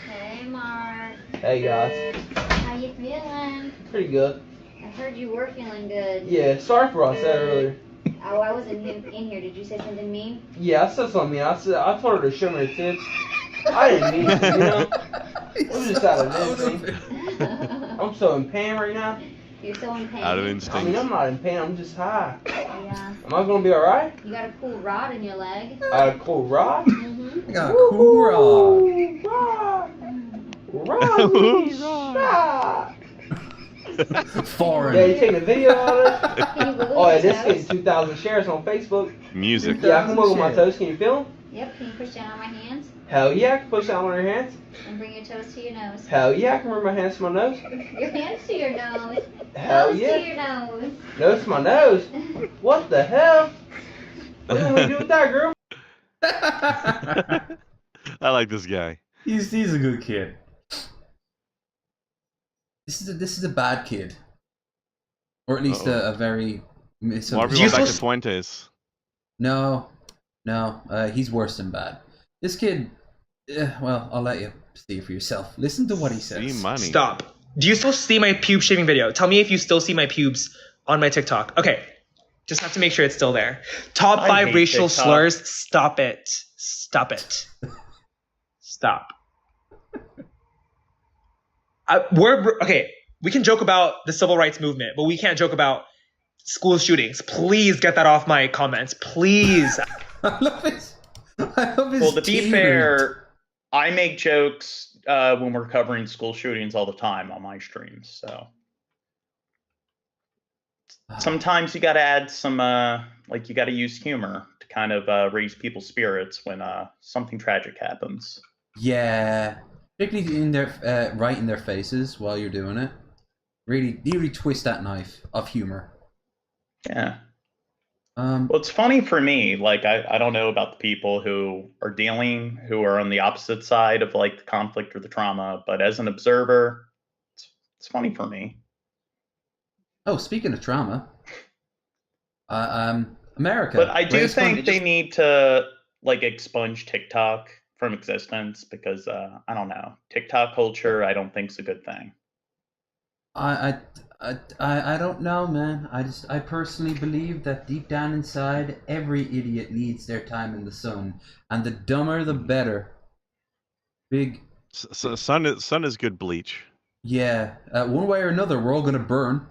Hey, Mark. Hey, guys. How you feeling? Pretty good. I heard you were feeling good. Yeah, sorry for what I said earlier. Oh, I wasn't in here. Did you say something mean? Yeah, I said something. I told her to show me her tits. I didn't mean to, you know? It was just out of instinct. I'm so in pain right now. You're so in pain. Out of I instinct. mean, I'm not in pain. I'm just high. Yeah. Am I gonna be alright? You got a cool rod in your leg. I got a cool rod? Mm-hmm. I got a cool rod. Rodney shot. Foreign. Yeah, you taking a video of this? Can you wiggle Oh, yeah, your this toes? gets 2,000 shares on Facebook. Music. Yeah, I can wiggle my toes. Can you feel them? Yep. Can you push down on my hands Hell yeah, I can push down on your hands. and bring your toes to your nose? Hell yeah, I can bring my hands to my nose. Your hands to your nose. Hell Nose yeah. to your nose. Nose to my nose? What the hell? What do you want me to do with that, girl? I like this guy. He's a good kid. This is a bad kid, or at least a very Why are we going back to Fuentes? No, he's worse than bad. This kid, well, I'll let you see for yourself. Listen to what he says. Stop. Do you still see my pube shaving video? Tell me if you still see my pubes on my TikTok. Okay. Just have to make sure it's still there. Top I 5 hate racial TikTok. slurs. Stop it. Stop it. Stop. Okay. We can joke about the civil rights movement, but we can't joke about school shootings. Please get that off my comments. Please. I love it. Well, to be fair, I make jokes when we're covering school shootings all the time on my streams. So sometimes you got to add some, you got to use humor to kind of raise people's spirits when something tragic happens. Yeah, particularly in their right in their faces while you're doing it. Really twist that knife of humor. Yeah. Well, it's funny for me. Like, I don't know about the people who are on the opposite side of like the conflict or the trauma, but as an observer, it's funny for me. Oh, speaking of trauma, America. But I do think they need to like expunge TikTok from existence because I don't know, TikTok culture I don't think is a good thing. I don't know, man. I personally believe that deep down inside, every idiot needs their time in the sun, and the dumber the better. Big. So sun is good bleach. Yeah, one way or another, we're all gonna burn.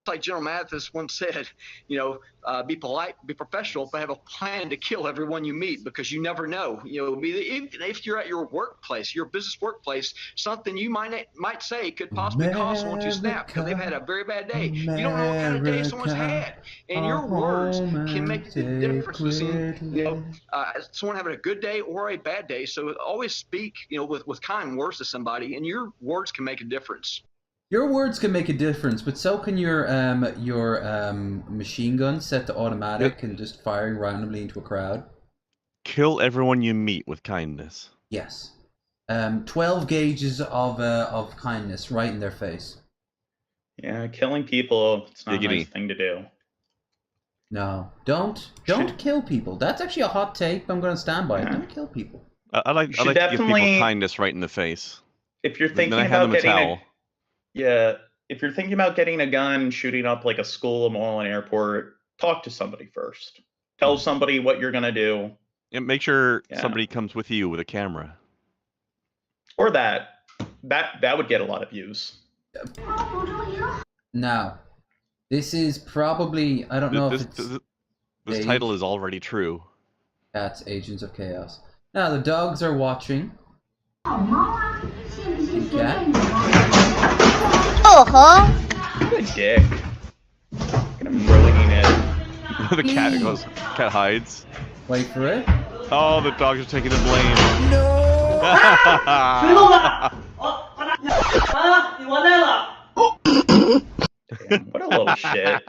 Like General Mathis once said, be polite, be professional, but have a plan to kill everyone you meet because you never know. Even if you're at your workplace, your business workplace, something you might say could possibly cause someone to snap because they've had a very bad day. You don't know what kind of day someone's had, and your words can make a difference between someone having a good day or a bad day. So always speak, with kind words to somebody, and your words can make a difference. Your words can make a difference, but so can your machine gun set to automatic and just firing randomly into a crowd. Kill everyone you meet with kindness. Yes. 12 gauges of kindness right in their face. Yeah, killing people, it's not a Giggity. nice thing to do. No, don't kill people. That's actually a hot take. I'm going to stand by it. Don't kill people. I like to give people kindness right in the face. If you're Then thinking I hand about them a getting towel. if you're thinking about getting a gun, shooting up like a school, a mall, an airport, talk to somebody first. Tell somebody what you're gonna do. And make sure somebody comes with you with a camera. Or that would get a lot of views. Now, this is probably, I don't know if it's... This title is already true. Cats, Agents of Chaos. Now, the dogs are watching. What a dick. I'm ruining it. The cat hides. Wait for it. Oh, the dogs are taking the blame. No! Damn, what a little shit.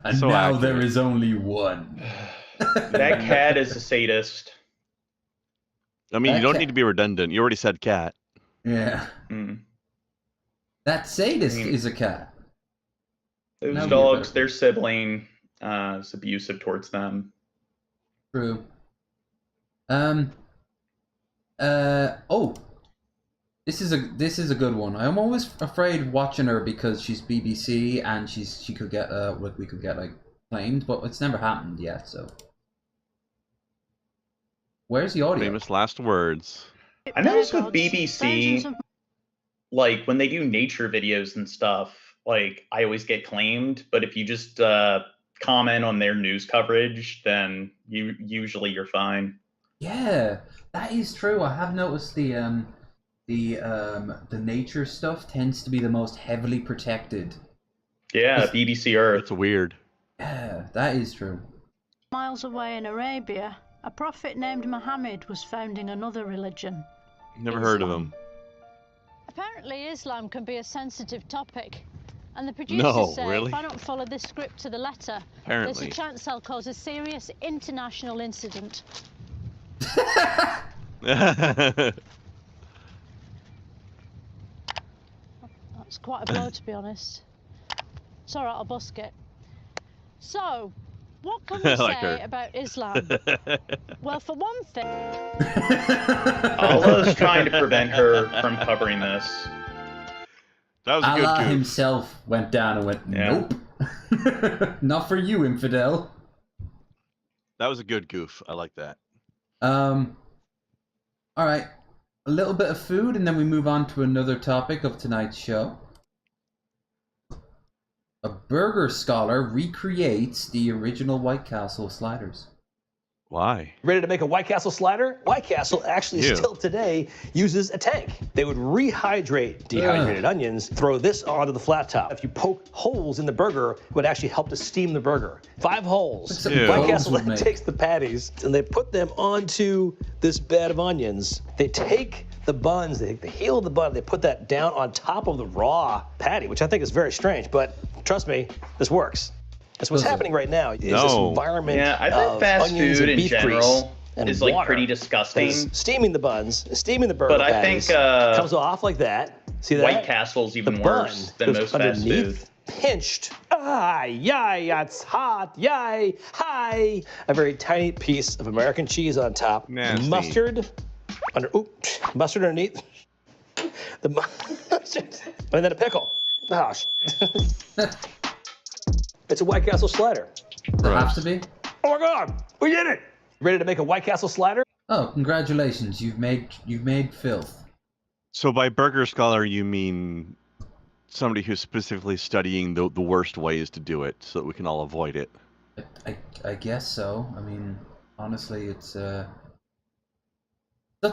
And So now accurate. there is only one. That cat is a sadist. I mean, That you don't cat- need to be redundant. You already said cat. Yeah. That sadist is a cat. Those Now dogs, their sibling is abusive towards them. True. Oh. This is a good one. I'm always afraid watching her because she's BBC and she could get we could get like claimed, but it's never happened yet. So where's the audio? Famous last words. I noticed with BBC, like when they do nature videos and stuff, like I always get claimed, but if you just comment on their news coverage, then you're fine. Yeah, that is true. I have noticed the nature stuff tends to be the most heavily protected. Yeah, BBC Earth. It's weird. Yeah, that is true. Miles away in Arabia, a prophet named Muhammad was founding another religion. Never heard of him. Apparently Islam can be a sensitive topic. And the producers No, say really? if I don't follow this script to the letter, Apparently. there's a chance I'll cause a serious international incident. That's quite a blow, to be honest. It's all right, I'll busk it. So, what can we I like say her. about Islam? Well, for one thing... Allah's trying to prevent her from covering this. That was a good Allah goof. himself went down and went, nope. Not for you, infidel. That was a good goof. I like that. Alright. A little bit of food and then we move on to another topic of tonight's show. A burger scholar recreates the original White Castle sliders. Why? Ready to make a White Castle slider? White Castle actually Ew. still today uses a tank. They would rehydrate dehydrated onions, throw this onto the flat top. If you poke holes in the burger, it would actually help to steam the burger. 5 holes. Ew. White Castle Would then make. takes the patties and they put them onto this bed of onions. They take the buns, they take the heel of the bun, they put that down on top of the raw patty, which I think is very strange, but trust me, this works. That's what's happening right now. Is this environment Yeah, I think of fast onions food and in beef grease general and is like water pretty disgusting. is steaming the buns, steaming the burger But I patties, think comes off like that. See that? White Castle's even the worse bun than goes most fast food. underneath, pinched. Ah, yay, it's hot, yay, hi. A very tiny piece of American cheese on top. Nasty. Mustard mustard underneath. The mustard. And then a pickle. Oh, it's a White Castle slider. Does it have to be? Oh my God, we did it! Ready to make a White Castle slider? Oh, congratulations! You've made filth. So by burger scholar, you mean somebody who's specifically studying the worst ways to do it so that we can all avoid it? I guess so. I mean, honestly, it's not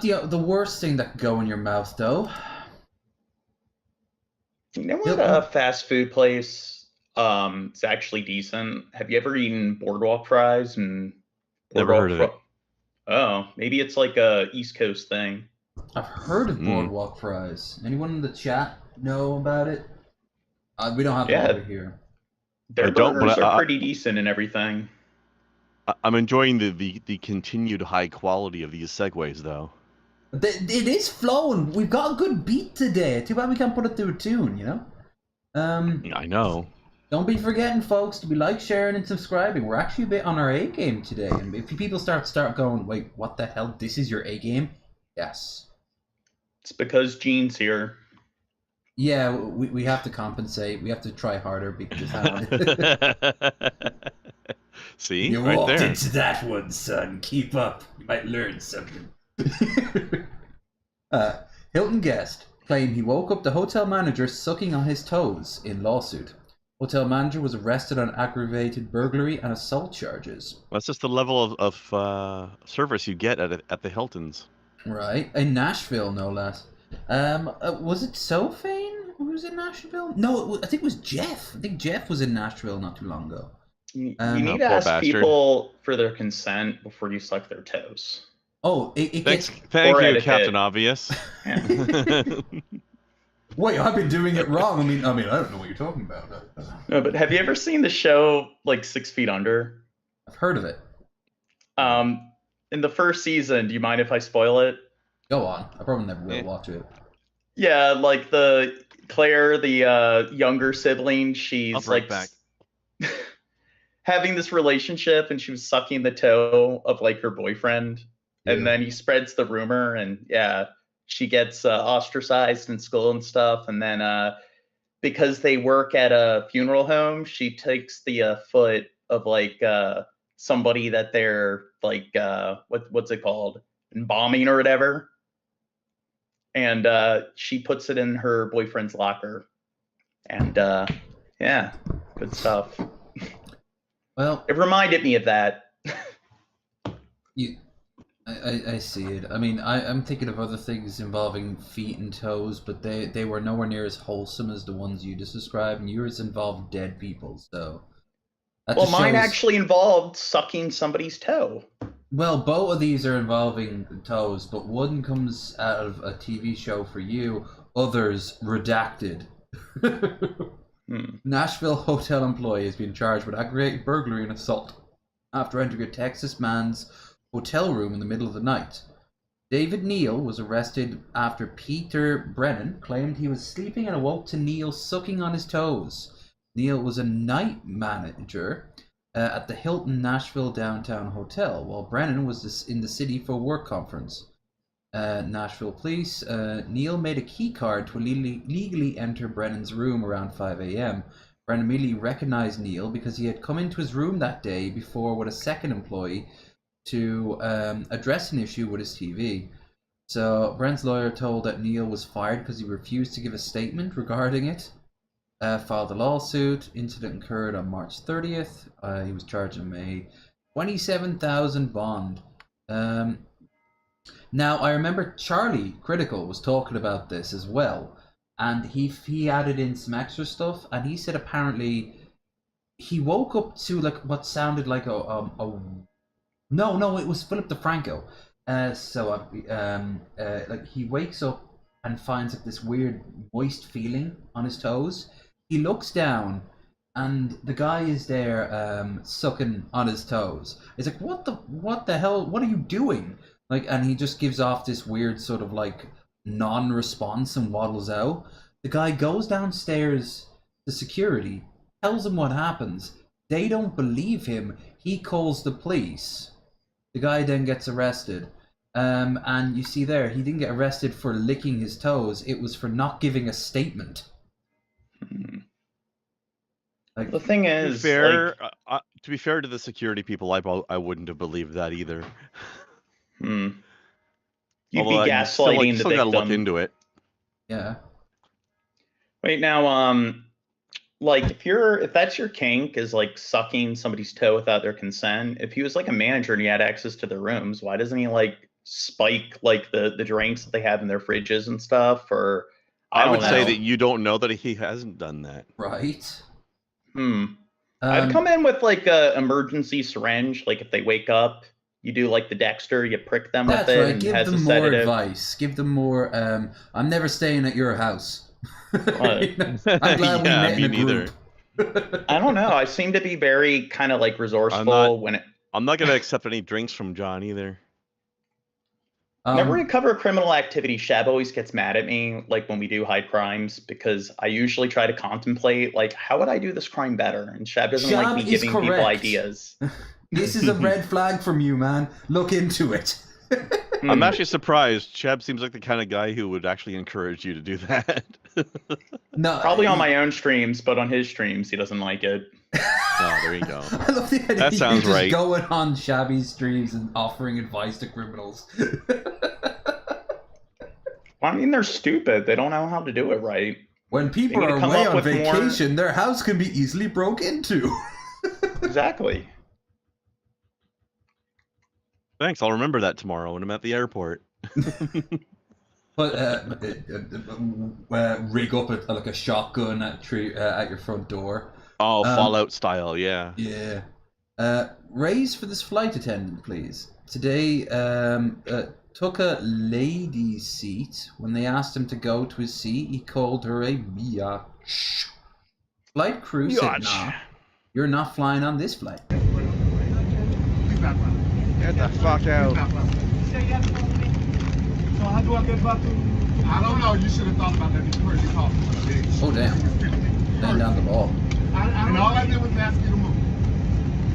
the worst thing that could go in your mouth, though. You know what fast food place it's actually decent? Have you ever eaten boardwalk fries? And Never heard of it. Oh, maybe it's like a East Coast thing. I've heard of boardwalk fries. Anyone in the chat know about it? We don't have them over here. Their burgers are pretty decent and everything. I'm enjoying the continued high quality of these segues, though. It is flowing. We've got a good beat today. Too bad we can't put it through a tune, you know? I know. Don't be forgetting, folks, to be sharing, and subscribing. We're actually a bit on our A game today. And if people start going, wait, what the hell? This is your A game? Yes. It's because Gene's here. Yeah, we have to compensate. We have to try harder because See, you right walked there. into that one, son. Keep up. You might learn something. Hilton guest claimed he woke up the hotel manager sucking on his toes in lawsuit. Hotel manager was arrested on aggravated burglary and assault charges. That's just the level of service you get at the Hiltons. Right, in Nashville, no less. Was it Sophane who was in Nashville? No, I think it was Jeff. I think Jeff was in Nashville not too long ago. You need to ask people for their consent before you suck their toes. Oh, thank you, Captain Obvious. Wait, I've been doing it wrong. I mean, I don't know what you're talking about. No, but have you ever seen the show 6 Feet Under? I've heard of it. In the first season, do you mind if I spoil it? Go on. I probably never will watch it. Yeah, the Claire, the younger sibling, she's back. having this relationship, and she was sucking the toe of her boyfriend, and then he spreads the rumor, and she gets ostracized in school and stuff, and then because they work at a funeral home, she takes the foot of somebody that they're what's it called, embalming or whatever, and she puts it in her boyfriend's locker, and good stuff. Well, it reminded me of that. I see it. I mean, I'm thinking of other things involving feet and toes, but they were nowhere near as wholesome as the ones you just described, and yours involved dead people, so... Well, mine actually involved sucking somebody's toe. Well, both of these are involving toes, but one comes out of a TV show for you, others redacted. Nashville hotel employee has been charged with aggravated burglary and assault after entering a Texas man's hotel room in the middle of the night. David Neal was arrested after Peter Brennan claimed he was sleeping and awoke to Neal sucking on his toes. Neal was a night manager at the Hilton Nashville Downtown Hotel, while Brennan was in the city for a work conference. Nashville police, Neal made a key card to legally enter Brennan's room around 5 a.m. Brennan immediately recognized Neal because he had come into his room that day before with a second employee to address an issue with his TV. So Brennan's lawyer told that Neal was fired because he refused to give a statement regarding it. Filed a lawsuit. Incident occurred on March 30th. He was charged in May. $27,000 bond. Now, I remember Charlie Critical was talking about this as well, and he added in some extra stuff, and he said apparently he woke up to what sounded like no, it was Philip DeFranco. He wakes up and finds this weird moist feeling on his toes. He looks down, and the guy is there sucking on his toes. He's like, what the hell? What are you doing? And he just gives off this weird sort of non-response and waddles out. The guy goes downstairs to security, tells him what happens. They don't believe him. He calls the police. The guy then gets arrested. And you see there, he didn't get arrested for licking his toes. It was for not giving a statement. The thing is, to be fair to the security people, I wouldn't have believed that either. You'd Although be gaslighting the still victim. gotta look into it. Yeah. Wait, now, if that's your kink, is sucking somebody's toe without their consent. If he was a manager and he had access to their rooms, why doesn't he spike the drinks that they have in their fridges and stuff? Or I would say that you don't know that he hasn't done that. Right. I'd come in with a emergency syringe. If they wake up, you do the Dexter, you prick them with it. Right. And Give has them a more sedative. advice. Give them more. I'm never staying at your house. I'm glad we met in a group. I don't know. I seem to be very kind of resourceful I'm not gonna accept any drinks from John either. Whenever we cover criminal activity, Shab always gets mad at me, like when we do hide crimes, because I usually try to contemplate, like, how would I do this crime better? And Shab doesn't like me giving people ideas. This is a red flag from you, man. Look into it. I'm actually surprised. Shab seems like the kind of guy who would actually encourage you to do that. No, probably on my own streams, but on his streams, he doesn't like it. Oh, there you go. I love the idea that sounds just right. Going on Shabby's streams and offering advice to criminals. Well, I mean, they're stupid. They don't know how to do it right. When people are away on vacation, their house can be easily broke into. Exactly. Thanks. I'll remember that tomorrow when I'm at the airport. But rig up like a shotgun at your front door. Oh, Fallout style, yeah. Yeah. Raise for this flight attendant, please. Today, took a lady's seat. When they asked him to go to his seat, he called her a biatch. Flight crew said, nah, you're not flying on this flight. Get the fuck out. So how do I get back to... I don't know. You should have thought about that before you called me a bitch. Oh, damn. Laying down the ball. And all I did was ask you to move.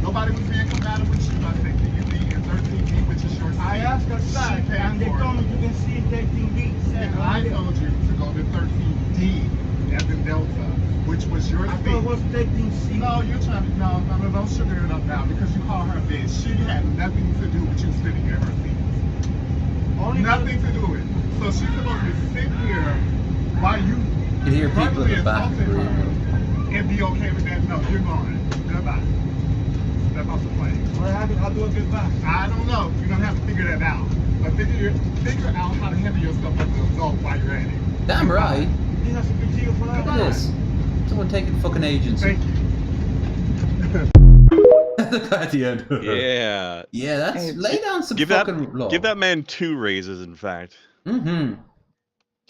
Nobody was being combative with you. I said, can you be in 13B, which is your seat? I asked her side, and they told me you can see 13B. And I told you to go to 13D, as in Delta, which was your seat. I thought it was 13C. No, you're trying to... No, don't sugar it up now, because you call her a bitch. She had nothing to do with you sitting in her seat. Nothing to do with it. So she's supposed to sit here while you can hear people in the back and be okay with that. No, you're going. Goodbye. Step off the plane. Well, how do I get back? I don't know. You're gonna have to figure that out. But figure out how to handle yourself up to the adult while you're at it. Damn right. You have some big deal for that. Look at this. Someone taking fucking agency. Thank you. At the end. Yeah. Yeah, that's lay down some fucking law. Give that man 2 raises, in fact. Mm-hmm.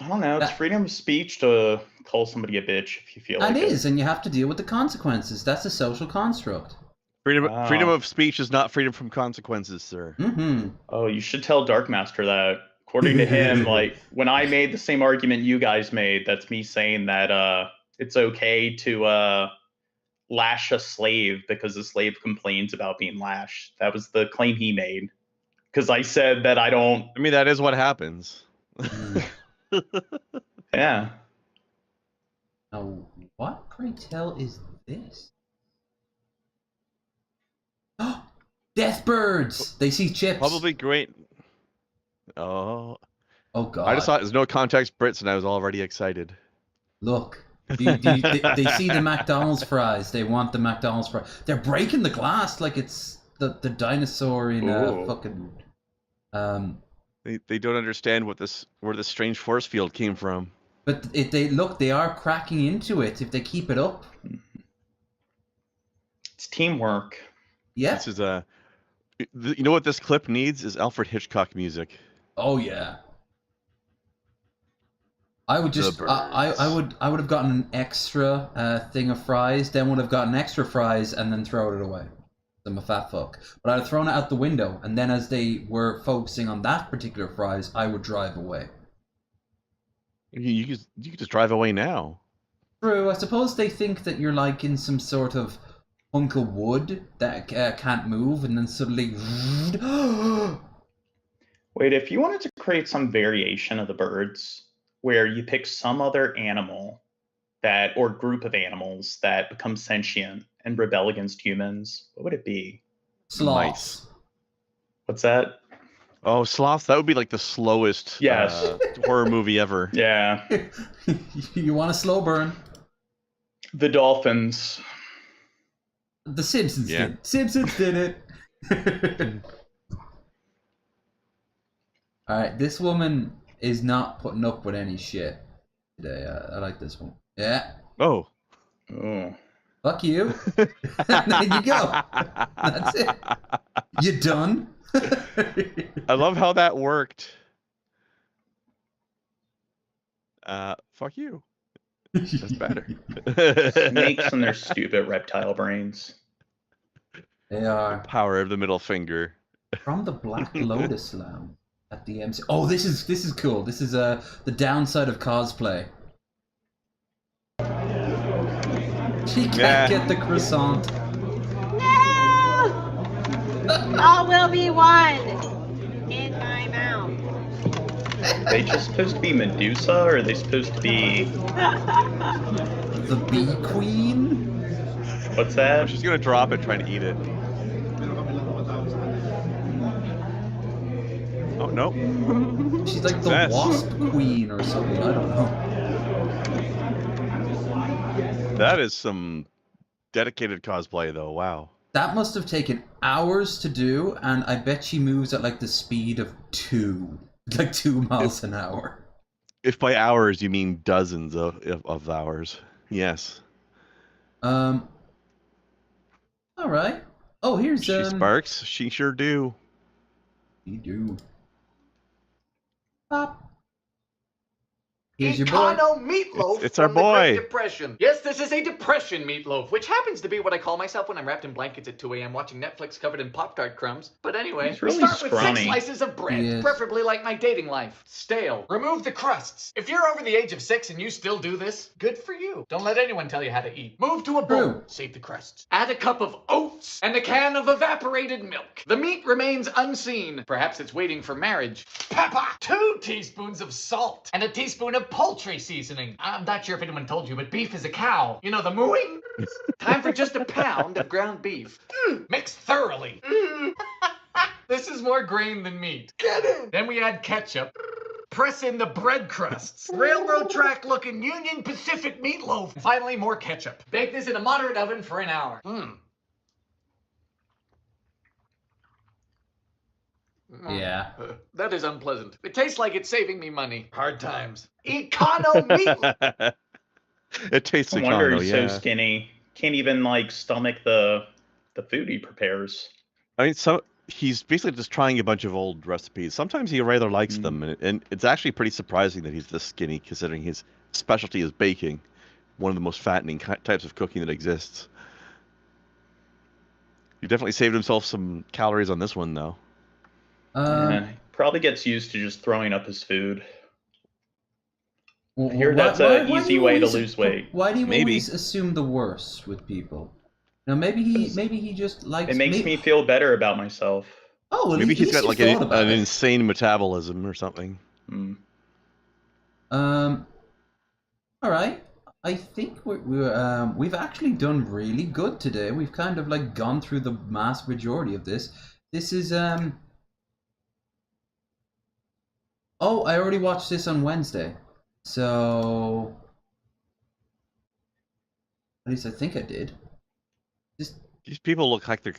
I don't know. It's freedom of speech to call somebody a bitch if you feel like it. It is, and you have to deal with the consequences. That's a social construct. Freedom of speech is not freedom from consequences, sir. Mm-hmm. Oh, you should tell Darkmaster that. According to him, like, when I made the same argument you guys made, that's me saying that it's okay to lash a slave because the slave complains about being lashed. That was the claim he made. Because I said that I don't... I mean, that is what happens. Yeah. Now, what, pray tell, is this? Death birds! They see chips. Probably great. Oh. Oh, God. I just thought there's no context Brits, and I was already excited. Look. They see the McDonald's fries. They want the McDonald's fries. They're breaking the glass like it's the dinosaur in fucking... They don't understand where this strange force field came from. But they are cracking into it if they keep it up. It's teamwork. Yeah. This is you know what this clip needs is Alfred Hitchcock music. Oh yeah. I would just I would have gotten an extra thing of fries, then would have gotten extra fries and then thrown it away. I'm a fat fuck. But I'd have thrown it out the window, and then as they were focusing on that particular fries, I would drive away. You could just drive away now. True. I suppose they think that you're like in some sort of hunk of wood that can't move, and then suddenly... Wait, if you wanted to create some variation of the birds, where you pick some other animal or group of animals that become sentient and rebel against humans, what would it be? Sloths. Mice. What's that? Oh, sloths. That would be like the slowest horror movie ever. Yeah. You want a slow burn? The dolphins. The Simpsons did. Simpsons did it. Alright, this woman is not putting up with any shit today. I like this one. Yeah. Oh. Fuck you. There you go. That's it. You done? I love how that worked. Fuck you. That's better. Snakes and their stupid reptile brains. They are. The power of the middle finger. From the Black Lotus Lounge. at the MC. Oh, this is cool. This is the downside of cosplay. She can't get the croissant. All will be one in my mouth. Are they just supposed to be Medusa, or are they supposed to be the Bee Queen? What's that? She's gonna drop it, trying to eat it. Oh no! She's like the Wasp Queen or something. I don't know. That is some dedicated cosplay, though. Wow. That must have taken hours to do, and I bet she moves at like the speed of 2 miles an hour. If by hours you mean dozens of hours, yes. All right. Oh, here's she sparks. She sure do. You do. Pop. Here's your boy. Econo meatloaf It's our from the Great boy. Depression. Yes, this is a depression meatloaf, which happens to be what I call myself when I'm wrapped in blankets at 2 a.m. watching Netflix covered in Pop-Tart crumbs. But anyway, He's really we start with 6 scrawny. slices of bread, Yes. preferably like my dating life. Stale. Remove the crusts. If you're over the age of 6 and you still do this, good for you. Don't let anyone tell you how to eat. Move to a bowl. True. Save the crusts. Add a cup of oats and a can of evaporated milk. The meat remains unseen. Perhaps it's waiting for marriage. Pepper. 2 teaspoons of salt and a teaspoon of poultry seasoning. I'm not sure if anyone told you, but beef is a cow. You know the mooing? Time for just a pound of ground beef. Mix thoroughly. This is more grain than meat. Get it? Then we add ketchup. Press in the bread crusts. Railroad track looking Union Pacific meatloaf. And finally, more ketchup. Bake this in a moderate oven for an hour. Yeah. That is unpleasant. It tastes like it's saving me money. Hard times. Econo meatloaf. It tastes No like wonder Congo, he's yeah. so skinny. Can't even like stomach the food he prepares. I mean, he's basically just trying a bunch of old recipes. Sometimes he rather likes them, and it's actually pretty surprising that he's this skinny, considering his specialty is baking, one of the most fattening types of cooking that exists. He definitely saved himself some calories on this one, though. Yeah, probably gets used to just throwing up his food. Well, I hear why- that's why- an why do easy you way to always- lose weight. Why do you Maybe. always assume the worst with people? Now maybe he just likes. It makes me feel better about myself. Oh, well, Maybe at he's least got you like thought about an it. insane metabolism or something. All right. I think we've actually done really good today. We've kind of like gone through the vast majority of this. This is Oh, I already watched this on Wednesday, so at least I think I did. These people look like they're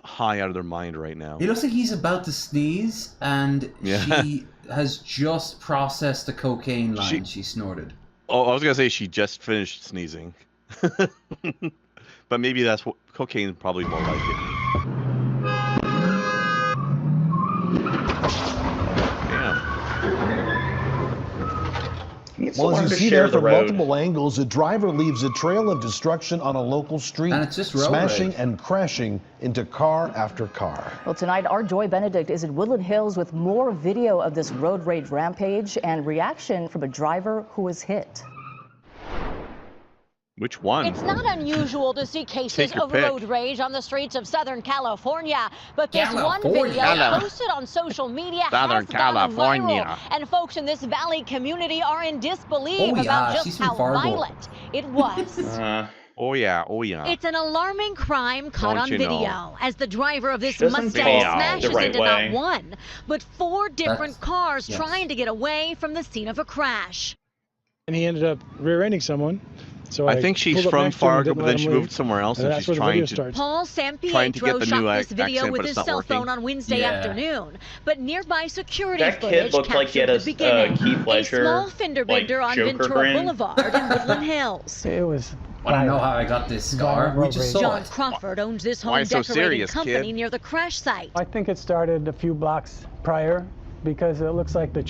high out of their mind right now. It looks like he's about to sneeze, and Yeah. she has just processed the cocaine line she snorted. Oh, I was gonna say she just finished sneezing, but maybe that's what cocaine is probably more like it. Needs Well, to as learn you to see share there the from road. multiple angles, a driver leaves a trail of destruction on a local street, And it's just road smashing rage. and crashing into car after car. Well, tonight, our Joy Benedict is in Woodland Hills with more video of this road rage rampage and reaction from a driver who was hit. Which one? It's not unusual to see cases Take your of pick. road rage on the streets of Southern California, but this one California. video Hello. posted on social media Southern has gone California. viral, and folks in this valley community are in disbelief Oh, yeah, about she's just from how Fargo. violent it was. Oh yeah, oh yeah. It's an alarming crime caught Don't on you know? video as the driver of this She doesn't Mustang talk smashes the right into way. not one, but 4 different cars yes. trying to get away from the scene of a crash. And he ended up rear-ending someone. So I think she's pulled up from next to him and Fargo, didn't but let then him she leave. moved somewhere else, and that's she's where the trying video to starts. Paul trying to Sampietro get the shot new this video accent, with but his it's not cell working. phone on Wednesday Yeah. afternoon, but nearby security That footage kid looked like he had captured the beginning. Keith Ledger, a small fender bender like, on Joker Ventura grin. Boulevard in Woodland Hills. It was. Want to know how I got this scar? We just saw John it. Crawford owns this Why home so decorating serious, company kid? near the crash site. I think it started a few blocks prior because it looks like the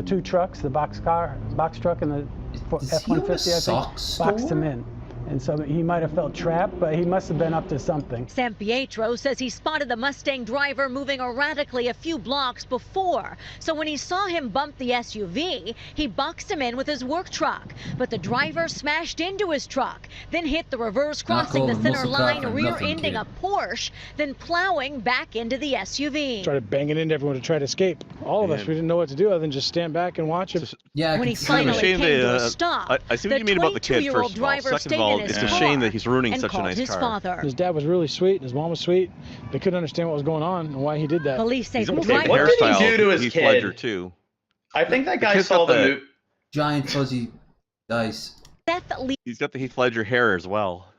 two trucks, the box truck and the Does he own a F-150, I sock think, store? boxed him in. And so he might have felt trapped, but he must have been up to something. San Pietro says he spotted the Mustang driver moving erratically a few blocks before. So when he saw him bump the SUV, he boxed him in with his work truck. But the driver smashed into his truck, then hit the reverse, crossing the center line, rear-ending a Porsche, then plowing back into the SUV. Started banging into everyone to try to escape. All of us, we didn't know what to do other than just stand back and watch him. Yeah, when he finally came to a stop, I see what you mean about the kid, first of all. Second of all, it's a shame that he's ruining such a nice car. His dad was really sweet, and his mom was sweet. They couldn't understand what was going on and why he did that. Police say What did he do to his kid? Ledger too. I think that guy saw the giant fuzzy dice. He's got the Heath Ledger hair as well.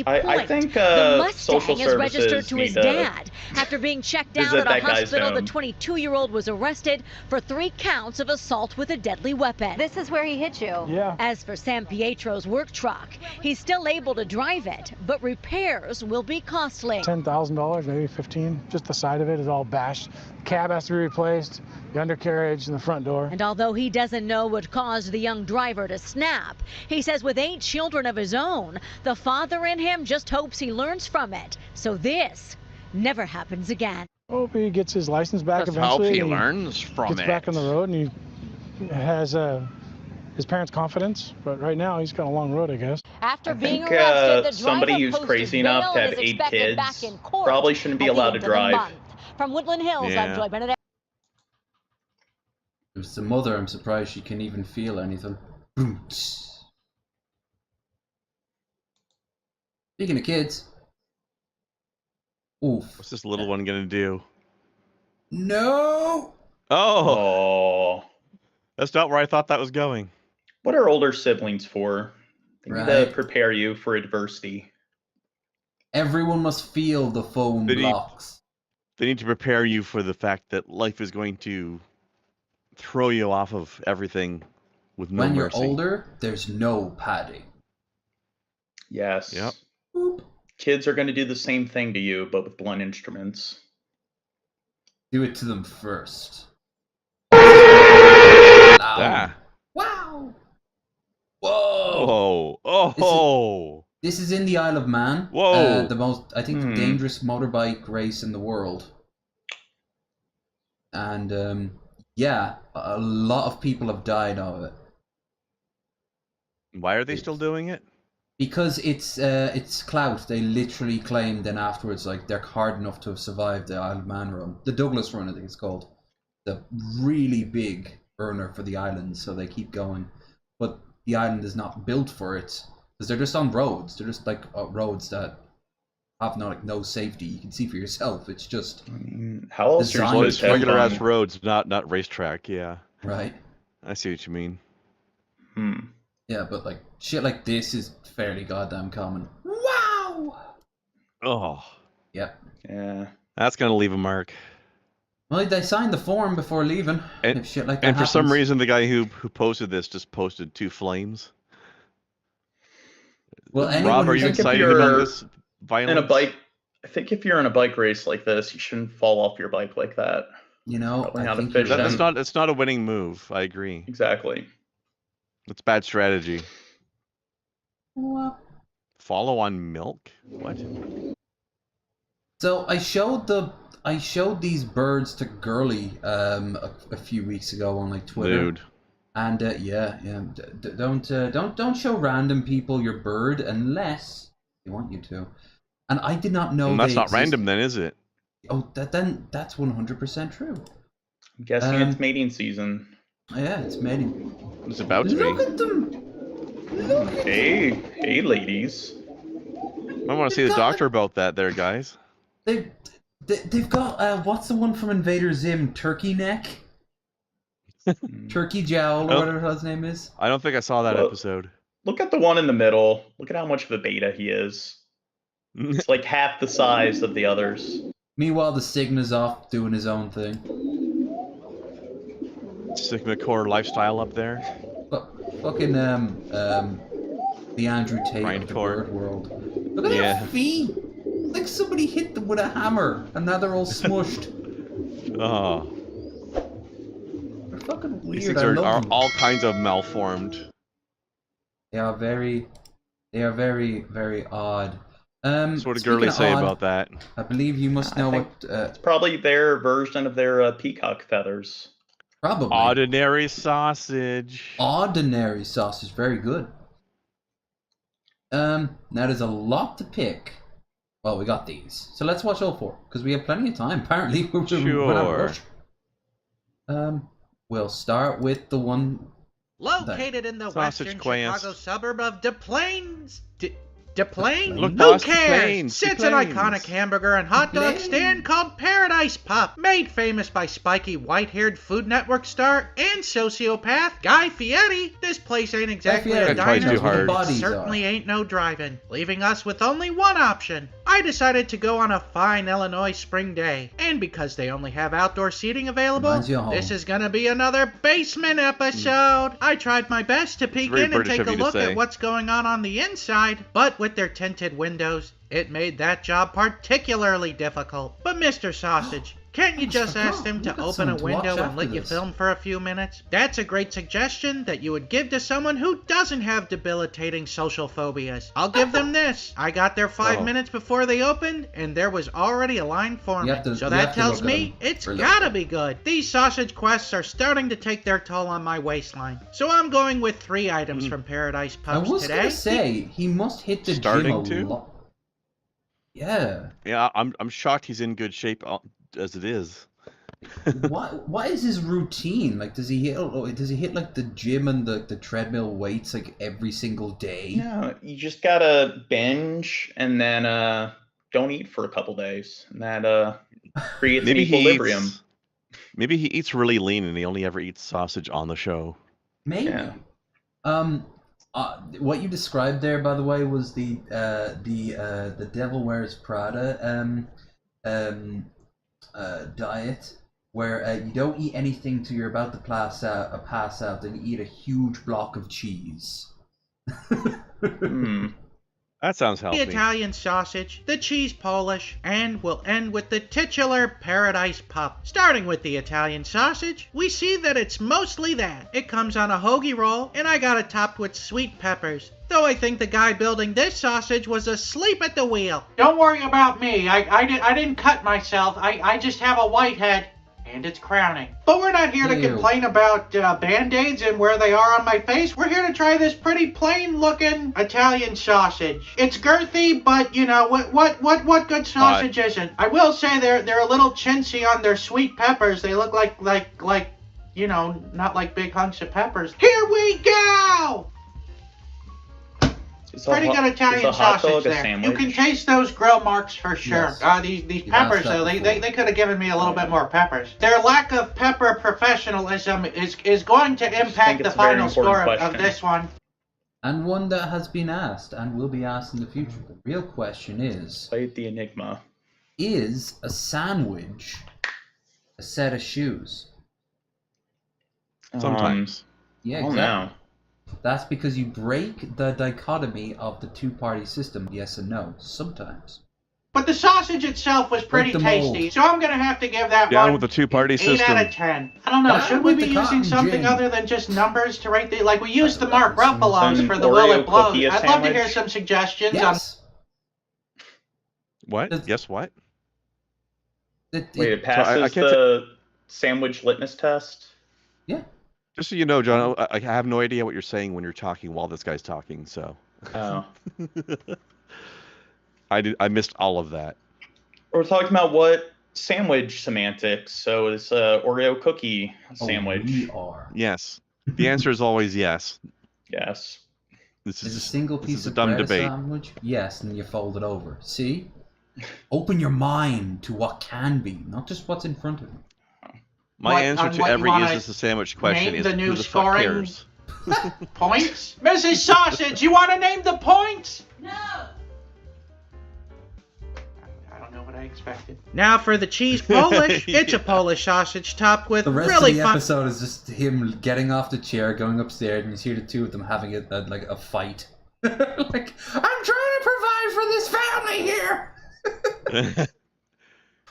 I think the social Mustang is registered services to his need to dad. After being checked out visit at a that guy's hospital, the home. 22-year-old was arrested for 3 counts of assault with a deadly weapon. This is where he hit you. Yeah. As for San Pietro's work truck, he's still able to drive it, but repairs will be costly. $10,000, maybe 15. Just the side of it is all bashed. The cab has to be replaced, the undercarriage and the front door. And although he doesn't know what caused the young driver to snap, he says with 8 children of his own, the father in him just hopes he learns from it, so this never happens again. Hope he gets his license back Let's eventually. hope he and learns from gets it. back on the road and he has his parents' confidence. But right now he's got a long road, I guess. After being think, arrested, the somebody driver who's posted crazy bail enough to and have is 8 expected kids back in court probably shouldn't be at the allowed end to of the drive. month. From Woodland Hills, Yeah. I'm Joy Benedict. There's the mother. I'm surprised she can even feel anything. Speaking of kids. Oof. What's this little one gonna do? No! Oh! That's not where I thought that was going. What are older siblings for? They need to Right. prepare you for adversity. Everyone must feel the foam blocks. They need to prepare you for the fact that life is going to throw you off of everything with no When you're mercy. older, there's no padding. Yes. Yep. Kids are going to do the same thing to you, but with blunt instruments. Do it to them first. Ah. Wow! Whoa! Oh! Oh! This is in the Isle of Man. Whoa. The most, I think, dangerous motorbike race in the world. And, yeah, a lot of people have died of it. Why are they still doing it? Because it's clout. They literally claim then afterwards, like, they're hard enough to have survived the Isle of Man run. The Douglas run, I think it's called. The really big burner for the island, so they keep going. But the island is not built for it. Because they're just on roads. They're just, like, roads that have no safety. You can see for yourself. It's just... How else are you supposed to have regular ass fun? roads, not racetrack, yeah. Right. I see what you mean. Yeah, but, like, shit like this is fairly goddamn common. Wow! Oh. Yep. Yeah. That's gonna leave a mark. Well, they signed the form before leaving. And, if shit like that and for some happens. reason, the guy who posted this just posted 2 flames. Well, Rob, are you excited about this violence? In a bike, I think if you're in a bike race like this, you shouldn't fall off your bike like that. You know, Probably I not think efficient. It's not a winning move. I agree. Exactly. It's bad strategy. What? Follow on milk? What? So I showed these birds to Girly a few weeks ago on like Twitter. Dude. And don't show random people your bird unless they want you to. And I did not know Well, that's they not exist. random then, is it? Oh, that's 100% true. I'm guessing it's mating season. Yeah, it's mating. It's about to Look be. at them. Hey, ladies. I want to see the doctor about that there, guys. They've got what's the one from Invader Zim? Turkey neck, turkey jowl, or whatever his name is. I don't think I saw that Well, episode. Look at the one in the middle. Look at how much of a beta he is. It's like half the size of the others. Meanwhile, the Sigma's off doing his own thing. Sigma core lifestyle up there. Fucking the Andrew Tate of the bird world. Look at their feet. Like somebody hit them with a hammer, and now they're all smushed. Oh. They're fucking weird. These things I are love them. all kinds of malformed. They are very, They are very, very odd. That's what a Speaking girly of say odd, about that. I believe you must know what. It's probably their version of their peacock feathers. Probably. Ordinary sausage. Ordinary sausage, very good. Now there's a lot to pick. Well, we got these, so let's watch all 4 because we have plenty of time. Apparently, we're not Sure. rushed. We'll start with the one located in the Sausage western quails. Chicago suburb of Des Plaines. Des Plaines? Look Who past the cares? plains, Sits the an plains. iconic hamburger and hot dog stand called Paradise Pup, made famous by spiky white-haired Food Network star and sociopath Guy Fieri. This place ain't exactly Fieri a tried diner, too hard. but it certainly ain't no drive-in, leaving us with only one option. I decided to go on a fine Illinois spring day, and because they only have outdoor seating available, Reminds you of home. this is gonna be another basement episode. I tried my best to peek very in and British take of a you to look say. at what's going on the inside, but with their tinted windows, it made that job particularly difficult. But Mr. Sausage, can't you just ask them to got open a something to watch window and after let you this. film for a few minutes? That's a great suggestion that you would give to someone who doesn't have debilitating social phobias. I'll give them this. I got there 5 Oh. minutes before they opened, and there was already a line forming. have to- So you that have to tells look at me them it's for a little gotta bit. be good. These sausage quests are starting to take their toll on my waistline. So I'm going with 3 items from Paradise I Pups was today. gonna say he must hit the Starting gym a to? lot. Yeah. Yeah, I'm shocked he's in good shape as it is. What is his routine? Like, does he hit like the gym and the treadmill weights like every single day? No, you just gotta binge and then don't eat for a couple days, and that creates an equilibrium. Maybe he eats really lean and he only ever eats sausage on the show. Maybe. Yeah. What you described there, by the way, was the Devil Wears Prada diet, where you don't eat anything till you're about to pass out, and you eat a huge block of cheese. That sounds The healthy. Italian sausage, the cheese Polish, and we'll end with the titular Paradise Pup. Starting with the Italian sausage, we see that it's mostly that. It comes on a hoagie roll, and I got it topped with sweet peppers. Though I think the guy building this sausage was asleep at the wheel. Don't worry about me. I didn't cut myself. I just have a white head. And it's crowning. But we're not here to Ew. complain about Band-Aids and where they are on my face. We're here to try this pretty plain-looking Italian sausage. It's girthy, but you know what good sausage isn't? I will say they're a little chintzy on their sweet peppers. They look like you know, not like big hunks of peppers. Here we go. Pretty good Italian sausage there. You can taste those grill marks for sure. Yes. These peppers, though, they could have given me a little bit more peppers. Their lack of pepper professionalism is going to impact the it's a very final score important of question. this one. And one that has been asked and will be asked in the future. The real question is: Fight the enigma. Is a sandwich a set of shoes? Sometimes. Yeah, Oh, exactly. no. That's because you break the dichotomy of the two-party system, yes and no, sometimes. But the sausage itself was pretty Break the mold. tasty, so I'm going to have to give that Down one with the two-party 8 system. out of 10. I don't know, Down should we with be the using cotton something gin. other than just numbers to rate the... Like, we used the Mark Some Ruffalos for the Will Oreo It Blows. cookie I'd love to hear sandwich? some suggestions on... Yes. What? Yes, what? Wait, it I passes can't the sandwich litmus test? Yeah. Just so you know, John, I have no idea what you're saying when you're talking while this guy's talking, so. Oh. I missed all of that. We're talking about what sandwich semantics, so it's Oreo cookie sandwich. We are. Yes. The answer is always yes. Yes. This Is a is single this piece is a of dumb bread debate. a sandwich? Yes, and you fold it over. See? Open your mind to what can be, not just what's in front of you. My answer to every is this a sandwich question name is the new who the fuck scoring- cares? Points? Mrs. Sausage, you want to name the points? No. I don't know what I expected. Now for the cheese Polish. It's a Polish sausage topped with The rest really of the fun... episode is just him getting off the chair, going upstairs, and you see the two of them having a fight. Like, I'm trying to provide for this family here.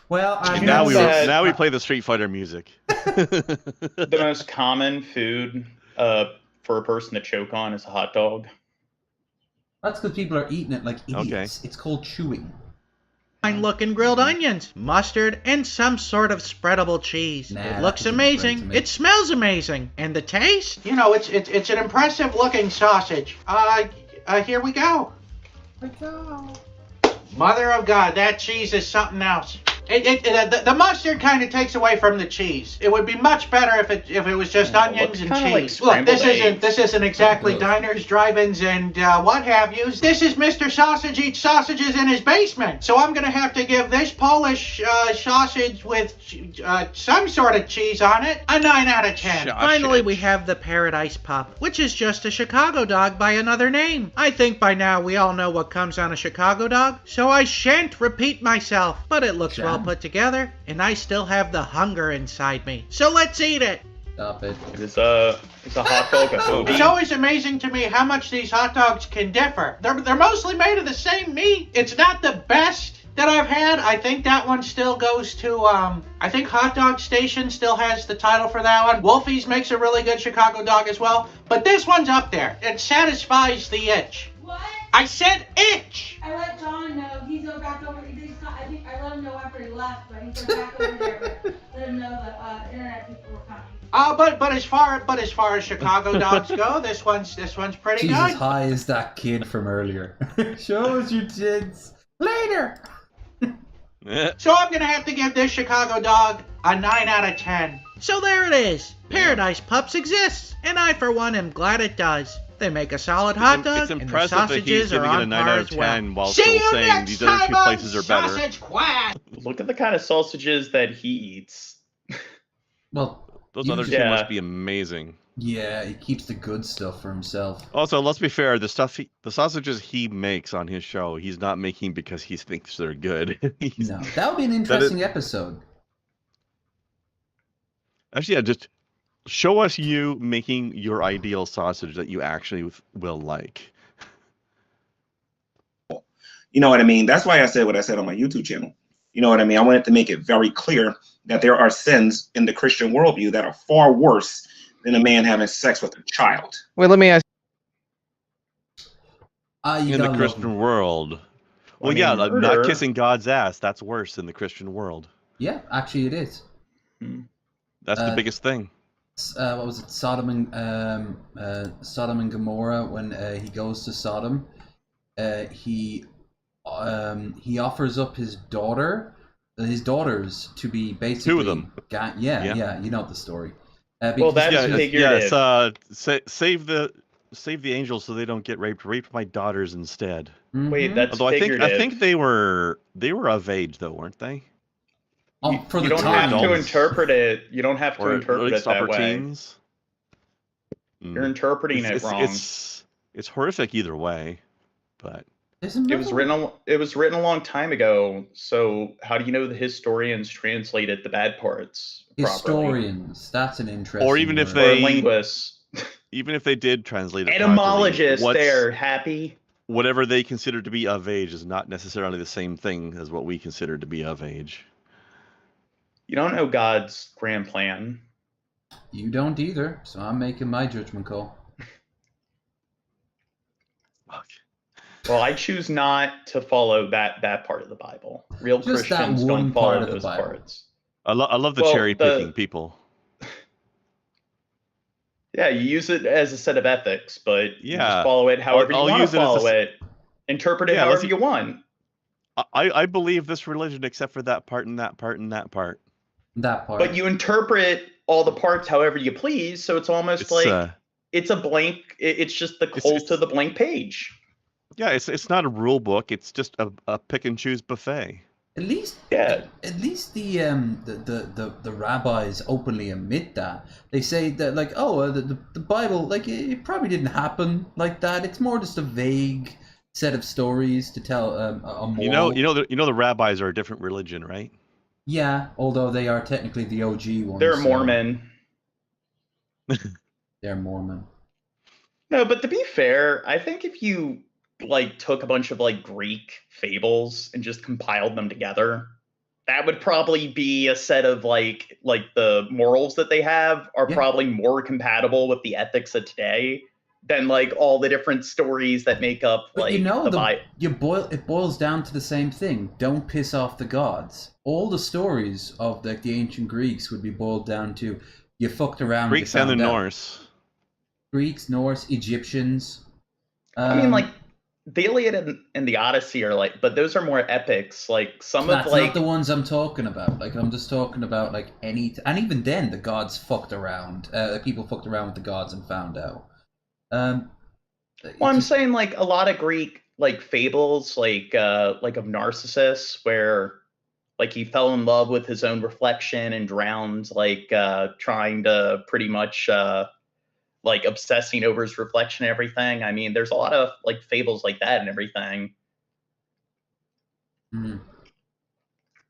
Well, I now that- now we play the Street Fighter music. The most common food for a person to choke on is a hot dog. That's because people are eating it like idiots. It's called chewing. Fine-looking grilled onions, mustard, and some sort of spreadable cheese. It looks amazing. It smells amazing. And the taste? You know, it's an impressive-looking sausage. Here we go. Mother of God, that cheese is something else. The mustard kind of takes away from the cheese. It would be much better if it was just onions and cheese. Like Look, this isn't exactly diners, drive-ins, and what have yous. This is Mr. Sausage eats sausages in his basement. So I'm gonna have to give this Polish sausage with some sort of cheese on it a 9 out of 10. Finally, we have the Paradise Pup, which is just a Chicago dog by another name. I think by now we all know what comes on a Chicago dog, so I shan't repeat myself. But it looks well put together, and I still have the hunger inside me. So let's eat it. Stop it. It's a hot dog. It's always amazing to me how much these hot dogs can differ. They're mostly made of the same meat. It's not the best that I've had. I think that one still goes to, I think Hot Dog Station still has the title for that one. Wolfie's makes a really good Chicago dog as well. But this one's up there. It satisfies the itch. What? I said itch! I let John know. He's back over. I think I let him know after he left, but he's back over there. But let him know that internet people were coming. But as far as Chicago dogs go, this one's pretty She's good. as high as that kid from earlier. Show us your tits later. So I'm gonna have to give this Chicago dog a 9 out of 10. So there it is. Paradise Pups exists, and I for one am glad it does. They make a solid hot dog, it's and the impressive that he's sausages are giving it a on 9 par out of as well. 10 while See still you saying next these other two time places on are better. Sausage Quack. Look at the kind of sausages that he eats. Well, Those other two must be amazing. Yeah, he keeps the good stuff for himself. Also, let's be fair. The sausages he makes on his show, he's not making because he thinks they're good. No, that would be an interesting episode. Actually, yeah, just show us you making your ideal sausage that you actually will like. You know what I mean? That's why I said what I said on my YouTube channel. You know what I mean? I wanted to make it very clear that there are sins in the Christian worldview that are far worse than a man having sex with a child. Wait, let me ask. In the Christian world. Well, mean, yeah, murder. not kissing God's ass, that's worse in the Christian world. Yeah, actually it is. That's the biggest thing. What was it? Sodom and Gomorrah. When he goes to Sodom, he offers up his daughters to be basically 2 of them. Yeah, you know the story. Well, that's figurative. Yes, save the angels so they don't get raped. Rape my daughters instead. Wait, that's Although figurative. I think they were of age though, weren't they? For you the don't time. have to interpret it. You don't have to Or interpret at it least that upper way. teens? You're interpreting it wrong. It's horrific either way, but It was written a long time ago. So how do you know the historians translated the bad parts properly? Historians. That's an interesting. or even if word. they Or linguists. even if they did translate it Etymologists, properly, they're happy. whatever they consider to be of age is not necessarily the same thing as what we consider to be of age. You don't know God's grand plan. You don't either, so I'm making my judgment call. Well, I choose not to follow that part of the Bible. Real Just that Christians one don't follow part of the those Bible. parts. I love the Well, cherry picking people. Yeah, you use it as a set of ethics, but you Yeah. just follow it however I'll you want use to it as follow a- it. Interpret it Yeah, however let's- you want. I believe this religion except for that part and that part and that part. That part. But you interpret all the parts however you please, so it's almost It's, like it's a blank. It's just the cult to the blank page. Yeah, it's not a rule book. It's just a pick and choose buffet. At least the rabbis openly admit that. They say that like, oh, the Bible, like it probably didn't happen like that. It's more just a vague set of stories to tell a moral. You know the rabbis are a different religion, right? Yeah, although they are technically the OG ones. They're so- Mormon. They're Mormon. No, but to be fair, I think if you like took a bunch of like Greek fables and just compiled them together, that would probably be a set of like the morals that they have are probably more compatible with the ethics of today than like all the different stories that make up But like you know, Bible. it boils down to the same thing. Don't piss off the gods. All the stories of like the ancient Greeks would be boiled down to you fucked around. Greeks you and the found out. Norse. Greeks, Norse, Egyptians. I mean, like the Iliad and the Odyssey are like, but those are more epics. Like some that's of like not the ones I'm talking about. Like I'm just talking about like and even then the gods fucked around. People fucked around with the gods and found out. Well, I'm saying like a lot of Greek like fables, like of Narcissus, where like he fell in love with his own reflection and drowned, like trying to pretty much like obsessing over his reflection and everything. I mean, there's a lot of like fables like that and everything. Mm.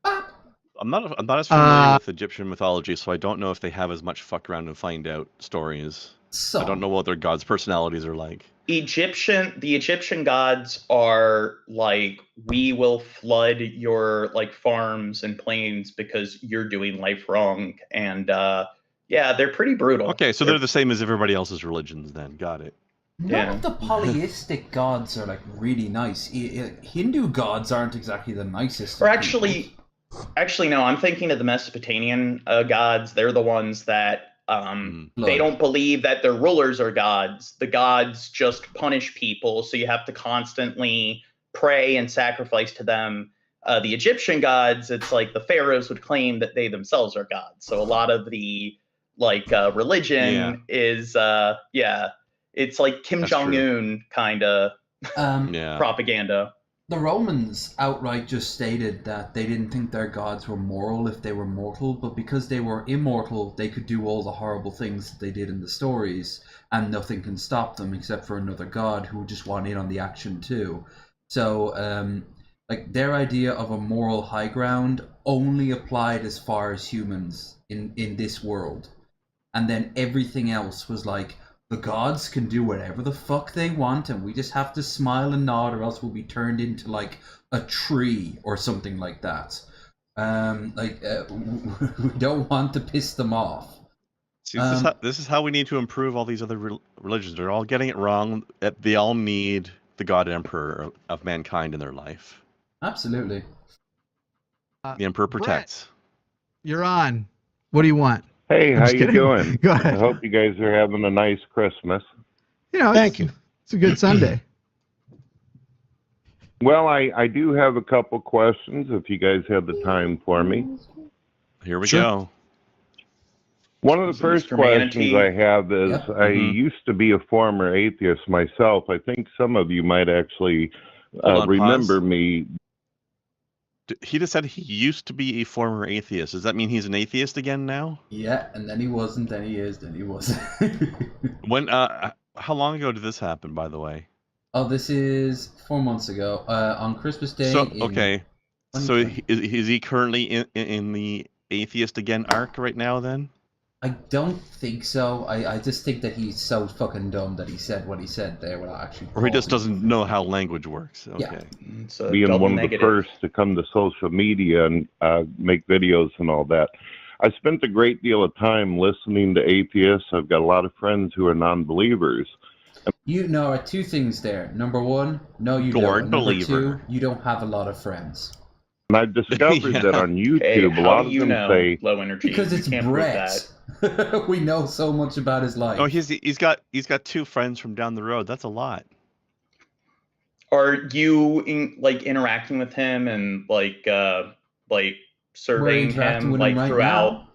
I'm not as familiar with Egyptian mythology, so I don't know if they have as much fuck around and find out stories. I don't know what their gods' personalities are like. The Egyptian gods are like, we will flood your like farms and plains because you're doing life wrong, and yeah, they're pretty brutal. Okay, so they're the same as everybody else's religions then. Got it. None of the polytheistic gods are like really nice. Hindu gods aren't exactly the nicest. Or actually no, I'm thinking of the Mesopotamian gods. They're the ones that they don't believe that their rulers are gods. The gods just punish people, so you have to constantly pray and sacrifice to them. The Egyptian gods, it's like the pharaohs would claim that they themselves are gods. So a lot of the like religion is it's like Kim Jong-un kind of propaganda. The Romans outright just stated that they didn't think their gods were moral if they were mortal, but because they were immortal, they could do all the horrible things that they did in the stories, and nothing can stop them except for another god who just want in on the action too. So, like, their idea of a moral high ground only applied as far as humans in this world. And then everything else was like, the gods can do whatever the fuck they want, and we just have to smile and nod, or else we'll be turned into like a tree or something like that. We don't want to piss them off. See, this is how we need to improve all these other religions. They're all getting it wrong. They all need the God Emperor of mankind in their life. Absolutely. The Emperor protects. You're on. What do you want? Hey, I'm how just you kidding. doing? Go ahead. I hope you guys are having a nice Christmas. Thank you. It's a good Sunday. Well, I do have a couple questions if you guys have the time for me. Here we go. One of the first questions I have is, I Mm-hmm. used to be a former atheist myself. I think some of you might actually Hold on, remember pause. me. He just said he used to be a former atheist. Does that mean he's an atheist again now? Yeah, and then he wasn't, then he is, then he wasn't. When? How long ago did this happen, by the way? Oh, this is 4 months ago. On Christmas Day. So in okay, so 2020. is he currently in the atheist again arc right now? Then I don't think so. I just think that he's so fucking dumb that he said what he said there without actually. or he just doesn't know how language works. Yeah. Okay. Being one of the first to come to social media and make videos and all that. I spent a great deal of time listening to atheists. I've got a lot of friends who are non-believers. You know, two things there. Number one, no, you Gourd don't. Number believer. two, you don't have a lot of friends. And I've discovered that on YouTube, a lot of them say low energy Because it's Brett. We know so much about his life. Oh, he's got 2 friends from down the road. That's a lot. Are you interacting with him and serving interacting him with him right throughout now.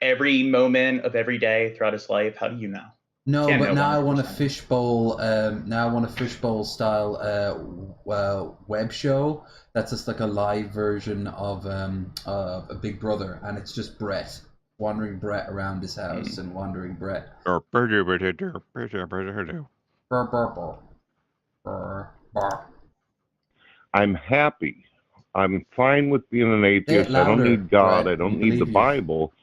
every moment of every day throughout his life? How do you know? No, Can't but know now I 100%. want a fishbowl. Now I want a fishbowl style web show. That's just like a live version of a Big Brother, and it's just Brett wandering Brett around his house and wandering Brett. I'm happy. I'm fine with being an atheist. I don't louder, need God. Brett. I don't We need the believe you. Bible.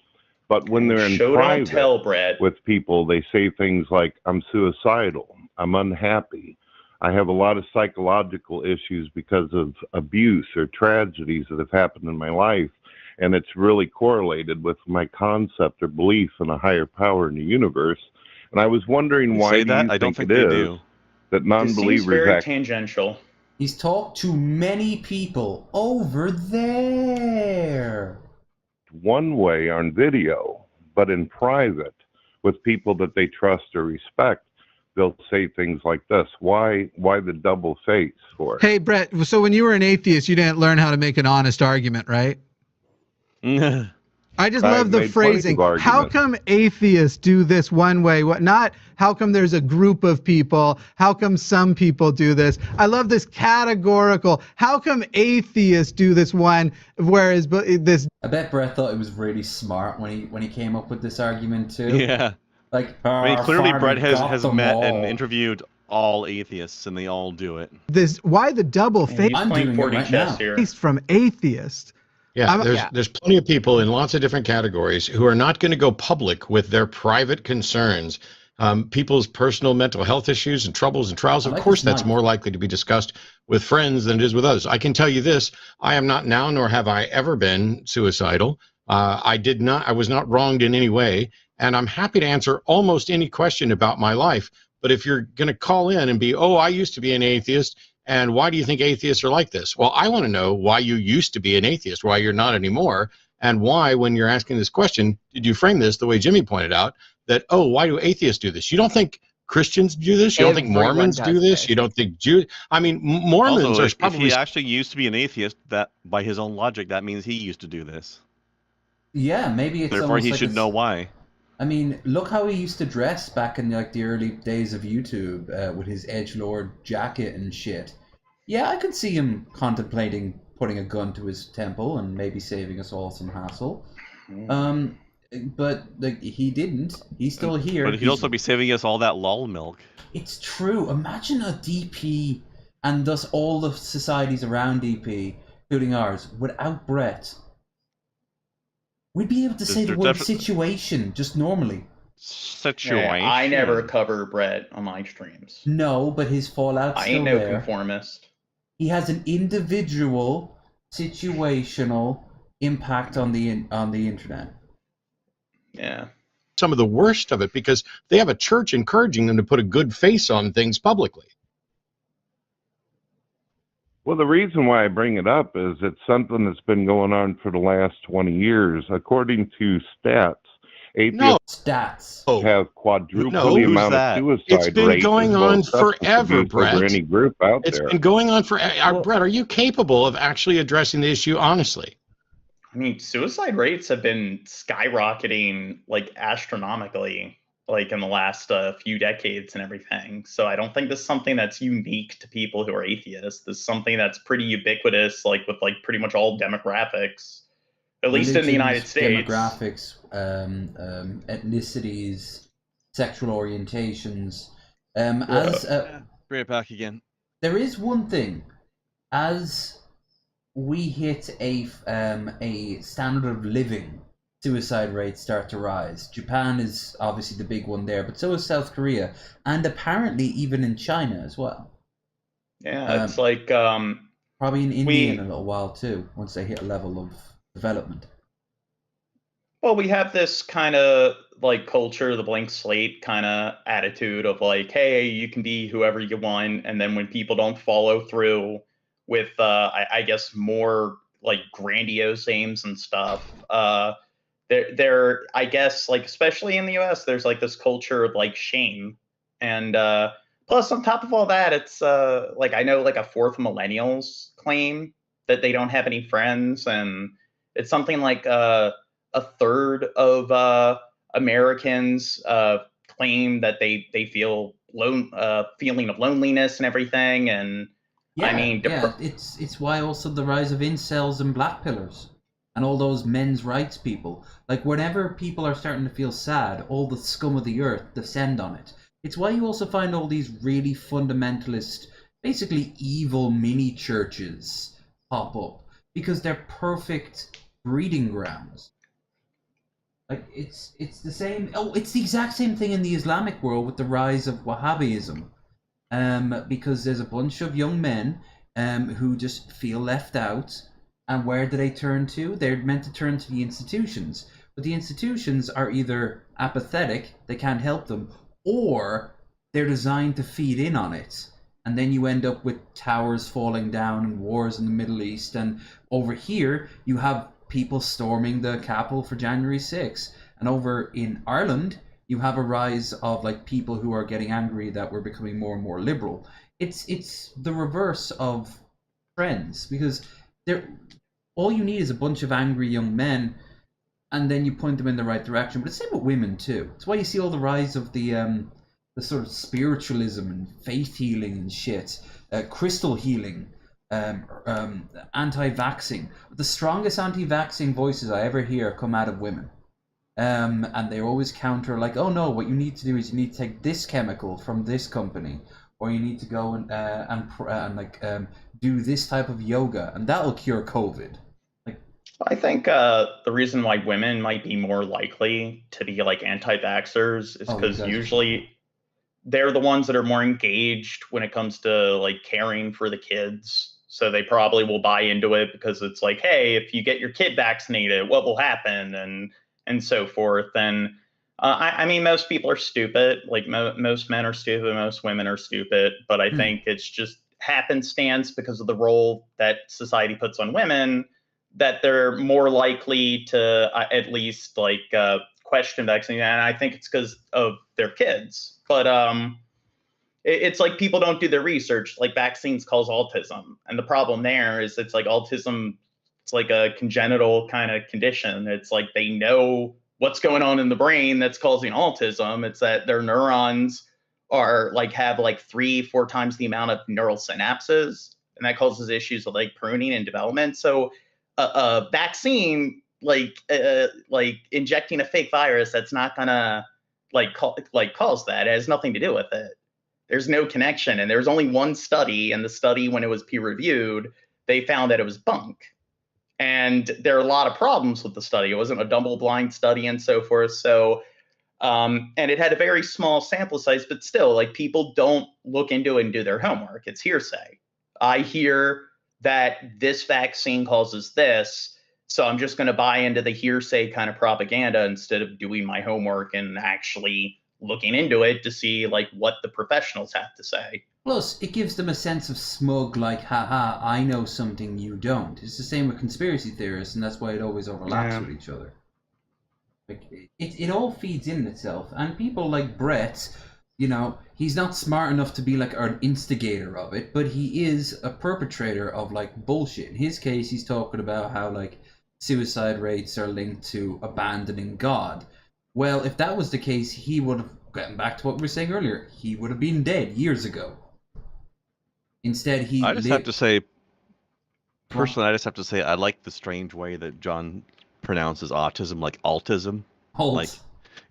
But when they're in Show don't private tell, Brett. with people, they say things like, I'm suicidal. I'm unhappy. I have a lot of psychological issues because of abuse or tragedies that have happened in my life. And it's really correlated with my concept or belief in a higher power in the universe. And I was wondering why say that? you I don't think think it they is do. that This seems non-believers very act. tangential. He's talked to many people over there. One way on video, but in private with people that they trust or respect, they'll say things like this. Why the double face for it? Hey, Brett, so when you were an atheist, you didn't learn how to make an honest argument, right? I just I've love the made plenty of phrasing. How arguments. come atheists do this one way? What not? How come there's a group of people? How come some people do this? I love this categorical. How come atheists do this one, whereas this? I bet Brett thought it was really smart when he came up with this argument too. Yeah. Like, I mean, clearly finally Brett got has them met all. and interviewed all atheists, and they all do it. This why the double face? I'm doing it right now. From atheists. Yeah, there's plenty of people in lots of different categories who are not going to go public with their private concerns, people's personal mental health issues and troubles and trials. Of course, that's more likely to be discussed with friends than it is with others. I can tell you this: I am not now, nor have I ever been suicidal. I was not wronged in any way, and I'm happy to answer almost any question about my life. But if you're going to call in and be, oh, I used to be an atheist, and why do you think atheists are like this? Well, I want to know why you used to be an atheist, why you're not anymore, and why, when you're asking this question, did you frame this the way Jimmy pointed out, that, oh, why do atheists do this? You don't think Christians do this? You don't think Everyone Mormons does do this? You don't think Jews? I mean, Mormons Also, are if probably... he actually used to be an atheist, that by his own logic, that means he used to do this. Yeah, maybe it's Therefore, almost he like should it's- know why. I mean, look how he used to dress back in like the early days of YouTube with his edgelord jacket and shit. Yeah, I could see him contemplating putting a gun to his temple and maybe saving us all some hassle. But like he didn't. He's still here. But he'd also be saving us all that lol milk. It's true. Imagine a DP and thus all the societies around DP, including ours, without Brett. We'd be able to say the word situation just normally. Situation. Yeah, I never cover Brett on my streams. No, but his fallout's I still ain't no there. conformist. He has an individual, situational impact on the internet. Yeah. Some of the worst of it because they have a church encouraging them to put a good face on things publicly. Well, the reason why I bring it up is it's something that's been going on for the last 20 years. According to stats, atheists have quadrupled the amount of suicide It's been rate going as well on as substance forever, abuse Brett. over any group out It's there. been going on for... Brett, are you capable of actually addressing the issue honestly? I mean, suicide rates have been skyrocketing like astronomically, like in the last few decades and everything. So I don't think this is something that's unique to people who are atheists. This is something that's pretty ubiquitous, like with like pretty much all demographics, at least in the United States. Demographics, ethnicities, sexual orientations. Bring it back again. There is one thing, as we hit a standard of living, suicide rates start to rise. Japan is obviously the big one there, but so is South Korea, and apparently even in China as well. Yeah, it's like probably in India in a little while too, once they hit a level of development. Well, we have this kind of like culture, the blank slate kind of attitude of like, hey, you can be whoever you want, and then when people don't follow through with I guess more like grandiose aims and stuff, there I guess like especially in the US there's like this culture of like shame, and plus on top of all that it's like I know like a fourth of millennials claim that they don't have any friends, and it's something like a third of Americans claim that they feel feeling of loneliness and everything, and Yeah, I mean, it's why also the rise of incels and black pillars and all those men's rights people. Like whenever people are starting to feel sad, all the scum of the earth descend on it. It's why you also find all these really fundamentalist, basically evil mini churches pop up, because they're perfect breeding grounds. Like it's the same. Oh, it's the exact same thing in the Islamic world with the rise of Wahhabism. Because there's a bunch of young men who just feel left out, and where do they turn to? They're meant to turn to the institutions, but the institutions are either apathetic, they can't help them, or they're designed to feed in on it. And then you end up with towers falling down and wars in the Middle East. And over here, you have people storming the Capitol for January 6th. And over in Ireland, you have a rise of like people who are getting angry that we're becoming more and more liberal. It's the reverse of trends, because all you need is a bunch of angry young men, and then you point them in the right direction. But it's the same with women too. It's why you see all the rise of the sort of spiritualism and faith healing and shit, crystal healing, anti-vaxxing. The strongest anti-vaxxing voices I ever hear come out of women. And they always counter like, oh no, what you need to do is you need to take this chemical from this company, or you need to go and do this type of yoga, and that'll cure COVID. I think the reason why women might be more likely to be like anti-vaxxers is because usually they're the ones that are more engaged when it comes to like caring for the kids. So they probably will buy into it because it's like, hey, if you get your kid vaccinated, what will happen? And so forth. And I mean, most people are stupid. Like most men are stupid, most women are stupid. But I think it's just happenstance because of the role that society puts on women, that they're more likely to at least like question vaccine. And I think it's because of their kids. But it's like people don't do their research. Like vaccines cause autism. And the problem there is it's like autism, it's like a congenital kind of condition. It's like they know what's going on in the brain that's causing autism. It's that their neurons are like have like 3-4 times the amount of neural synapses, and that causes issues with like pruning and development. So a vaccine, like injecting a fake virus, that's not gonna cause that. It has nothing to do with it. There's no connection, and there's only one study, and the study, when it was peer reviewed, they found that it was bunk. And there are a lot of problems with the study. It wasn't a double-blind study and so forth. So, and it had a very small sample size, but still, like, people don't look into it and do their homework. It's hearsay. I hear that this vaccine causes this, so I'm just going to buy into the hearsay kind of propaganda instead of doing my homework and actually looking into it to see like what the professionals have to say. Plus, it gives them a sense of smug, like, haha, I know something you don't. It's the same with conspiracy theorists, and that's why it always overlaps with each other. Like, it all feeds in itself. And people like Brett, you know, he's not smart enough to be like an instigator of it, but he is a perpetrator of like bullshit. In his case, he's talking about how like suicide rates are linked to abandoning God. Well, if that was the case, he would have gotten back to what we were saying earlier. He would have been dead years ago. Instead, he. I just have to say, personally, I just have to say, I like the strange way that John pronounces autism, like altism. Alt. Like,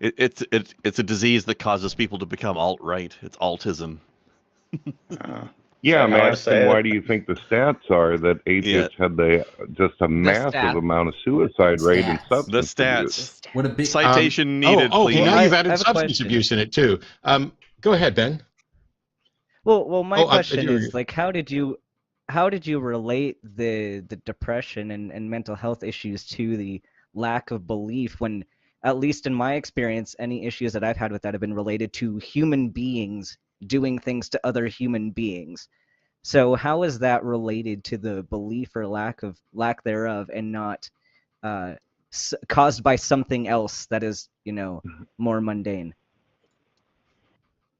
it's a disease that causes people to become alt-right. It's altism. Yeah, I'm asking, why do you think the stats are that atheists had just a massive amount of suicide rate and substance abuse? What a big citation needed, please. Now you've added substance abuse in it too. Go ahead, Ben. Well, my question is like, how did you relate the depression and mental health issues to the lack of belief when, at least in my experience, any issues that I've had with that have been related to human beings doing things to other human beings. So how is that related to the belief or lack thereof, and not caused by something else that is, you know, more mundane?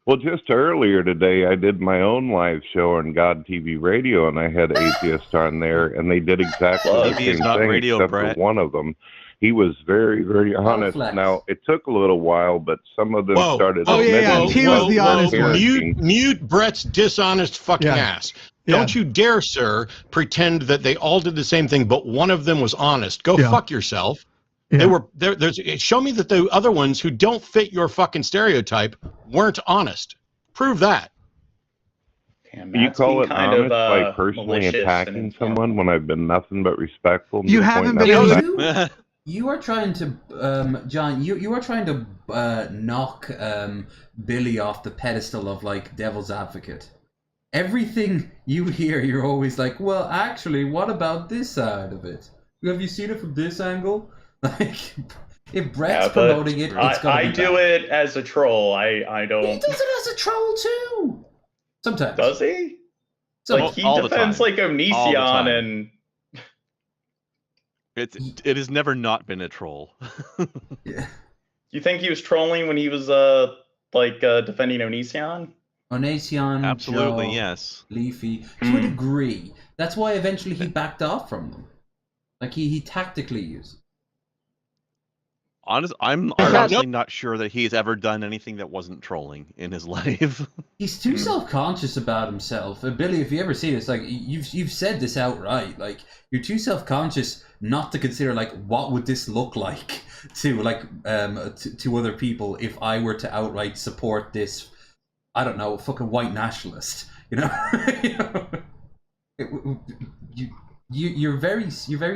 Well, just earlier today, I did my own live show on God TV Radio, and I had atheists on there, and they did exactly the same thing, except for one of them. He was very, very honest. Now, it took a little while, but some of them started admitting he was the honest one. Mute Brett's dishonest fucking ass. Don't you dare, sir, pretend that they all did the same thing, but one of them was honest. Go fuck yourself. They were there. Show me that the other ones who don't fit your fucking stereotype weren't honest. Prove that. You call it honest by personally attacking someone when I've been nothing but respectful? You haven't been. You are trying to, John. You are trying to knock Billy off the pedestal of like devil's advocate. Everything you hear, you're always like, well, actually, what about this side of it? Have you seen it from this angle? Like, If Brett's but promoting it, it's gonna I be do bad. it as a troll. I don't. He does it as a troll too. Sometimes. Does he? So Like he all the defends time. like All the Onision time. and It has never not been a troll. Yeah. You think he was trolling when he was defending Onision? Onision, Absolutely, Joe, yes. Leafy, to a degree. That's why eventually he backed off from them. Like he tactically used. I'm honestly not sure that he's ever done anything that wasn't trolling in his life. He's too self-conscious about himself. Billy, if you ever see this, like you've said this outright, like you're too self-conscious not to consider like what would this look like to to other people if I were to outright support this, I don't know, fucking white nationalist, you know? You're very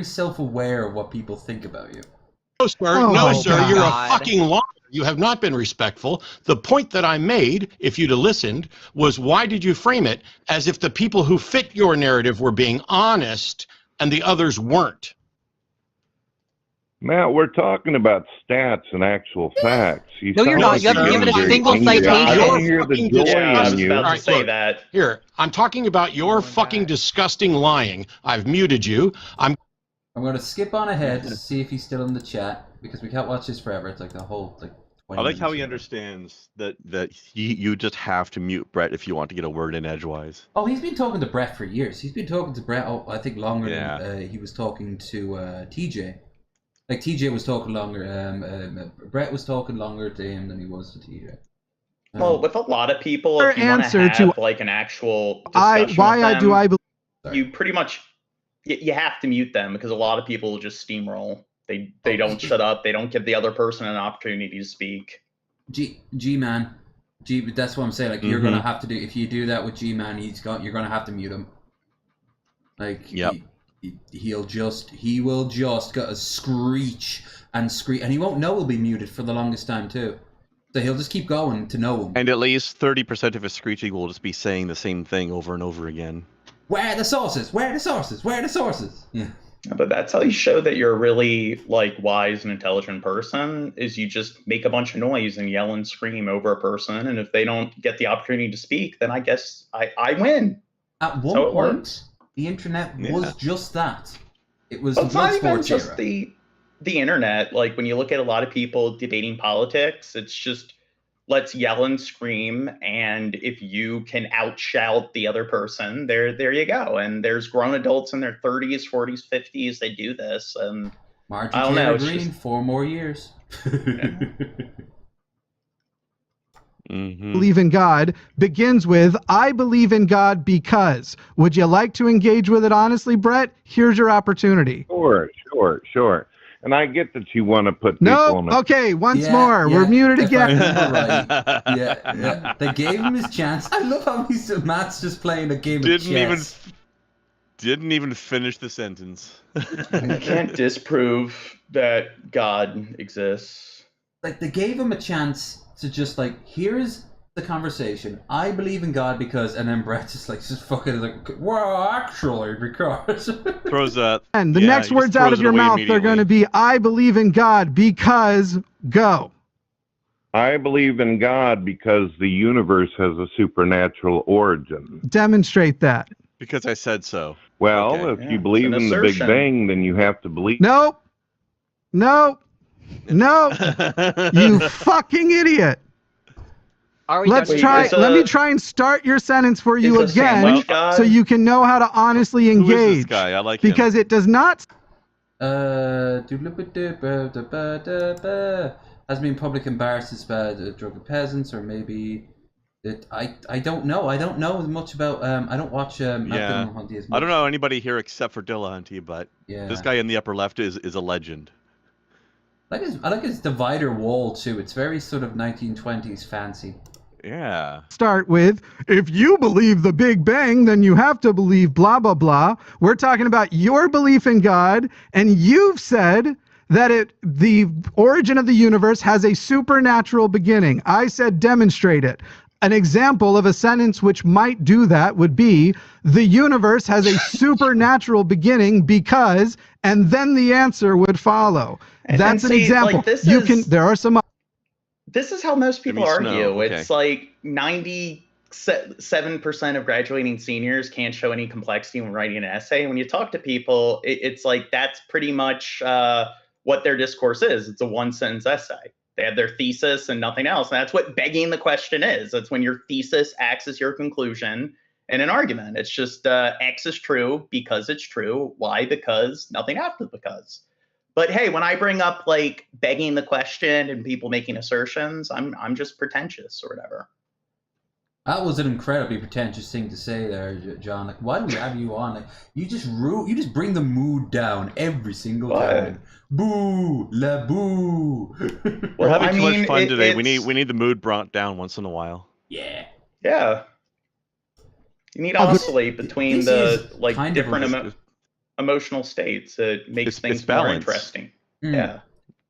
self-aware of what people think about you. No, sir, you're a fucking liar. You have not been respectful. The point that I made, if you'd have listened, was why did you frame it as if the people who fit your narrative were being honest and the others weren't? Matt, we're talking about stats and actual facts. No, you're not. You haven't given a single citation. I don't hear the joy I was in you. about to say that. Here, I'm talking about your fucking disgusting lying. I've muted you. I'm going to skip on ahead to see if he's still in the chat, because we can't watch this forever. It's like the whole, like, 20 I like how minutes he understands that you just have to mute Brett if you want to get a word in edgewise. Oh, he's been talking to Brett for years. He's been talking to Brett, I think, longer Yeah. than he was talking to TJ. Like, TJ was talking longer. Brett was talking longer to him than he was to TJ. Well, with a lot of people, if you want to have like an actual discussion with them, you pretty much you have to mute them, because a lot of people will just steamroll. They don't shut up. They don't give the other person an opportunity to speak. G-Man. That's what I'm saying. Like, you're gonna have to do, if you do that with G-Man, you're gonna have to mute him. Like, he will just go screech, and he won't know he'll be muted for the longest time too. So he'll just keep going to know him. And at least 30% of his screeching will just be saying the same thing over and over again. Where are the sources? Where are the sources? Where are the sources? Yeah. But that's how you show that you're a really like wise and intelligent person, is you just make a bunch of noise and yell and scream over a person, and if they don't get the opportunity to speak, then I guess I win. At one point, the internet was just that. It was It's not even Bloodsport's just era. the internet. Like, when you look at a lot of people debating politics, it's just let's yell and scream, and if you can outshout the other person, there you go. And there's grown adults in their 30s, 40s, 50s. They do this, and Marjorie I don't know. Taylor Greene, 4 more years. Believe in God begins with I believe in God because. Would you like to engage with it honestly, Brett? Here's your opportunity. Sure. And I get that you want to put people on Okay, once more. We're muted again. Yeah. They gave him his chance. I love how Matt's just playing a game of chess. Didn't even finish the sentence. I can't disprove that God exists. Like, they gave him a chance to just like, here's the conversation. I believe in God because, and then Brett just fucking like, well, actually, because throws a. And the next words out of your mouth are going to be, I believe in God because go. I believe in God because the universe has a supernatural origin. Demonstrate that. Because I said so. Well, if you believe in the Big Bang, then you have to believe. Nope. You fucking idiot. Let me try and start your sentence for you again, so you can know how to honestly engage. Who is this guy? I like because it does not. Has been public embarrasses by the drug peasants, or maybe it. I don't know. I don't know much about. I don't watch. I don't know anybody here except for Dillahunty, but this guy in the upper left is a legend. I like his divider wall too. It's very sort of 1920s fancy. Yeah. Start with, if you believe the Big Bang, then you have to believe blah, blah, blah. We're talking about your belief in God, and you've said that the origin of the universe has a supernatural beginning. I said demonstrate it. An example of a sentence which might do that would be, the universe has a supernatural beginning because, and then the answer would follow. That's an example. There are some. This is how most people Jimmy argue. Snow, okay. It's like 97% of graduating seniors can't show any complexity when writing an essay. And when you talk to people, it's like that's pretty much what their discourse is. It's a one-sentence essay. They have their thesis and nothing else. And that's what begging the question is. It's when your thesis acts as your conclusion in an argument. It's just X is true because it's true. Y because nothing after the because. But hey, when I bring up like begging the question and people making assertions, I'm just pretentious or whatever. That was an incredibly pretentious thing to say there, John. Like, why do we have you on? Like, you just bring the mood down every single time. Boo, la boo. We're having too much fun today. We need the mood brought down once in a while. Yeah. Yeah. You need to oscillate between the like different emotional states. It makes things more interesting. Yeah.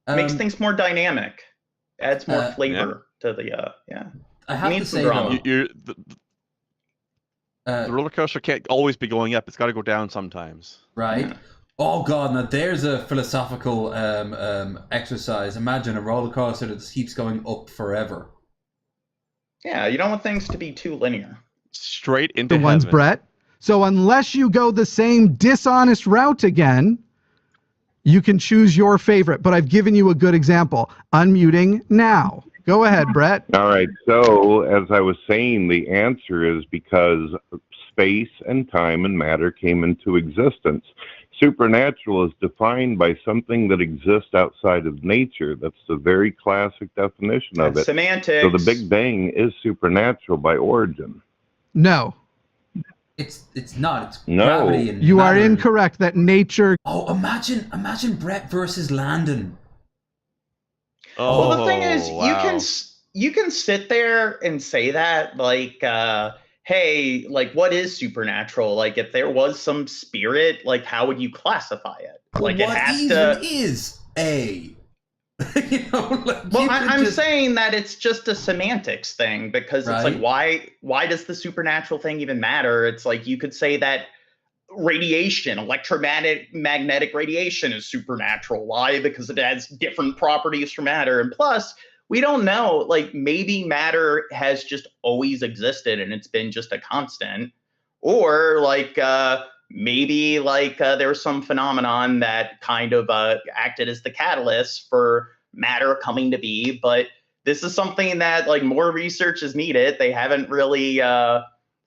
Makes things more dynamic. Adds more flavor to the I have to say drama. The roller coaster can't always be going up. It's got to go down sometimes. Right. Yeah. Oh God! Now there's a philosophical exercise. Imagine a roller coaster that just keeps going up forever. Yeah, you don't want things to be too linear. Straight into the ones, Brett. So unless you go the same dishonest route again, you can choose your favorite. But I've given you a good example. Unmuting now. Go ahead, Brett. All right. So as I was saying, the answer is because space and time and matter came into existence. Supernatural is defined by something that exists outside of nature. That's the very classic definition of it. Semantics. So the Big Bang is supernatural by origin. No. It's not. It's no. Gravity and you matter. Are incorrect. That nature. Oh, imagine Brett versus Landon. Oh, well, the thing is, wow. you can sit there and say that, like, hey, like, what is supernatural? Like, if there was some spirit, like, how would you classify it? Like, what it has even to is a. Well, I'm saying that it's just a semantics thing because it's like, why does the supernatural thing even matter? It's like you could say that radiation, electromagnetic radiation is supernatural. Why? Because it has different properties from matter. And plus, we don't know, like maybe matter has just always existed and it's been just a constant. Or like maybe like there was some phenomenon that kind of acted as the catalyst for matter coming to be. But this is something that like more research is needed. They haven't really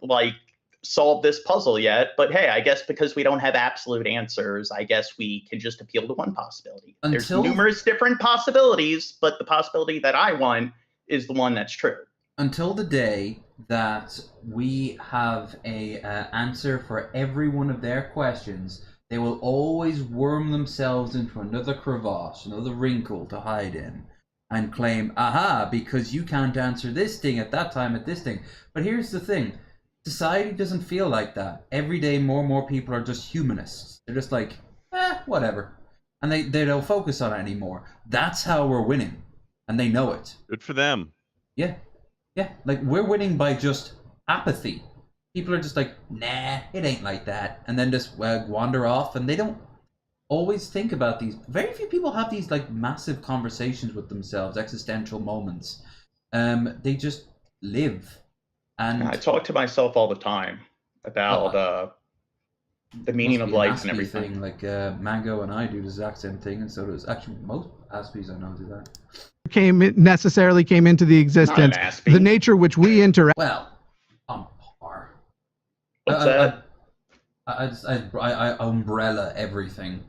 like solved this puzzle yet. But hey, I guess because we don't have absolute answers, I guess we can just appeal to one possibility. There's numerous different possibilities, but the possibility that I want is the one that's true. Until the day that we have a answer for every one of their questions, they will always worm themselves into another crevasse, another wrinkle to hide in, and claim, aha, because you can't answer this thing at that time at this thing. But here's the thing. Society doesn't feel like that. Every day more and more people are just humanists. They're just like, whatever. And they don't focus on it anymore. That's how we're winning. And they know it. Good for them. Yeah. Yeah. Like, we're winning by just apathy. People are just like, nah, it ain't like that. And then just wander off. And they don't always think about these. Very few people have these, like, massive conversations with themselves, existential moments. They just live. And I talk to myself all the time about the meaning of life and everything. Thing. Like Mango and I do the exact same thing, and so does actually most Aspies I know do that. Necessarily came into the existence. The nature which we interact. Well, on par. What's that? I umbrella everything.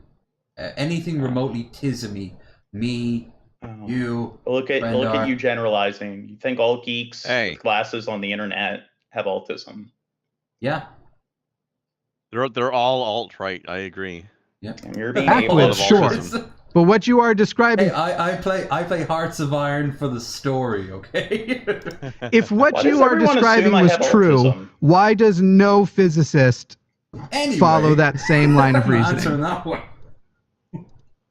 Anything remotely tismy, me. You look at you generalizing. You think all geeks with glasses on the internet have autism? Yeah, they're all alt-right. I agree. Yep. And you're being able sure. But what you are describing, hey, I play Hearts of Iron for the story. Okay. If what you are describing was true, why does no physicist follow that same line of reasoning?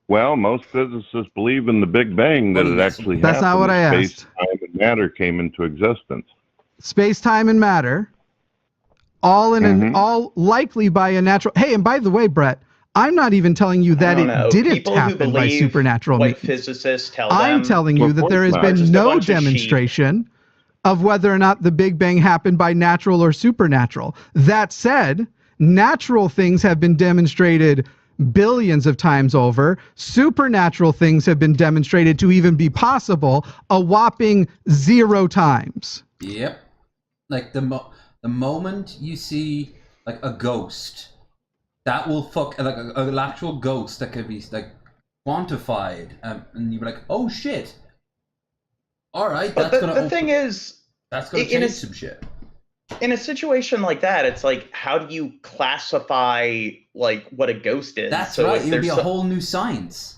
Well, most physicists believe in the Big Bang, that it actually That's happened. not what I asked. Space, time, and matter came into existence. space, time, and matter, all in an all likely by a natural. Hey, and by the way, Brett, I'm not even telling you that it didn't People who happen by believe supernatural what means. physicists tell I'm them telling you that there has are been just a no bunch of sheep. demonstration of whether or not the Big Bang happened by natural or supernatural. That said, natural things have been demonstrated billions of times over. Supernatural things have been demonstrated to even be possible a whopping 0 times. Yep. Like the moment you see like a ghost, that will like an actual ghost that could be like quantified, and you're like, oh shit. All right, But the thing is, that's gonna change some shit. In a situation like that, it's like, how do you classify like what a ghost is? That's So right. if It would be a there's whole new science.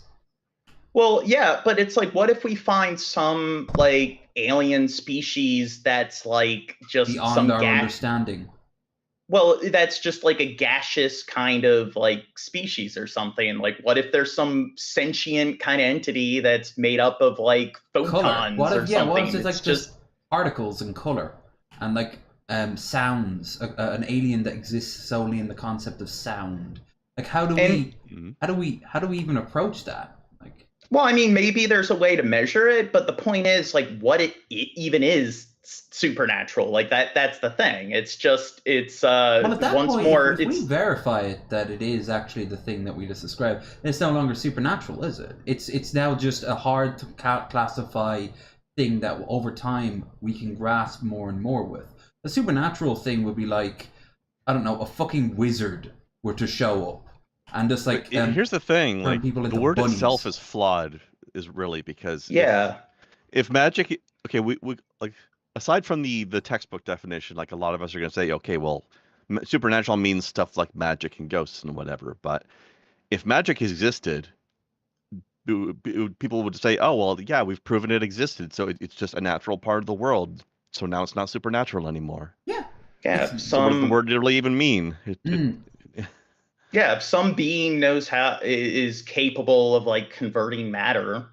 Well, yeah, but it's like, what if we find some like alien species that's like just Beyond some our understanding. Well, that's just like a gaseous kind of like species or something. Like, what if there's some sentient kind of entity that's made up of like photons Color. What or if something? what if it's like just particles and color and like sounds? An alien that exists solely in the concept of sound. Like, how do we even approach that? Like, well, I mean, maybe there's a way to measure it, but the point is, like, what it even is supernatural. Like that's the thing. It's just well, at that once point, more, if we verify it that it is actually the thing that we just described, it's no longer supernatural, is it? It's now just a hard to classify thing that over time we can grasp more and more with. The supernatural thing would be like, I don't know, a fucking wizard were to show up and just like here's the thing, like people the into word bunnies. itself is flawed, is really because if magic, okay, we like aside from the textbook definition, like a lot of us are going to say, okay, well, supernatural means stuff like magic and ghosts and whatever. But if magic existed, people would say, oh, well, yeah, we've proven it existed, so it's just a natural part of the world. So now it's not supernatural anymore. Yeah. So what does the word really even mean? Yeah, if some being knows how is capable of like converting matter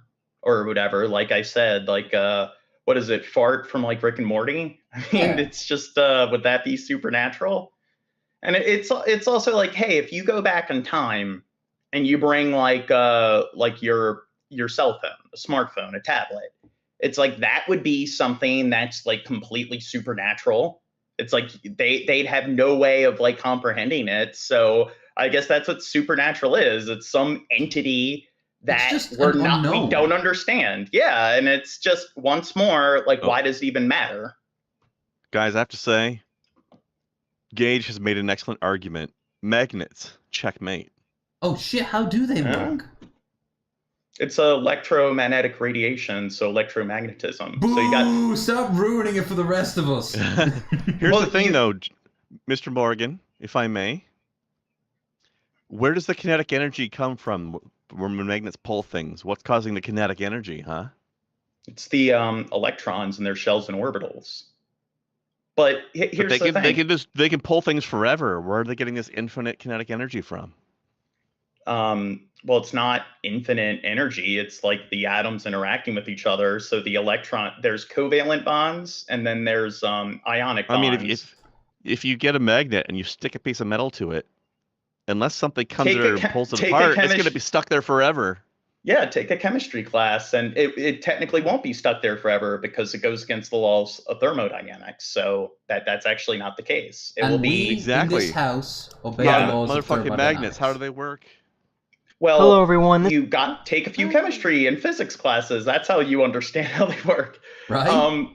or whatever, like I said, like what is it, Fart from like Rick and Morty? I mean, it's just would that be supernatural? And it's also like, hey, if you go back in time and you bring like your cell phone, a smartphone, a tablet, it's like that would be something that's like completely supernatural. It's like they'd have no way of like comprehending it. So I guess that's what supernatural is. It's some entity that we don't understand. Yeah, and it's just once more like, why does it even matter? Guys, I have to say, Gage has made an excellent argument. Magnets, checkmate. Oh shit! How do they work? It's electromagnetic radiation, so electromagnetism. Boo! So you got. Stop ruining it for the rest of us. Here's the thing, though, Mr. Morgan, if I may. Where does the kinetic energy come from when magnets pull things? What's causing the kinetic energy, huh? It's the electrons in their shells and orbitals. But here's the thing. They can pull things forever. Where are they getting this infinite kinetic energy from? Well, it's not infinite energy. It's like the atoms interacting with each other. So the there's covalent bonds, and then there's ionic bonds. I mean, if you get a magnet and you stick a piece of metal to it, unless something comes there and pulls it apart, it's going to be stuck there forever. Yeah, take a chemistry class, and it technically won't be stuck there forever because it goes against the laws of thermodynamics. So that's actually not the case. It will be in this house obey the laws of motherfucking magnets. How do they work? Well, hello everyone. You take a few chemistry and physics classes. That's how you understand how they work. Right.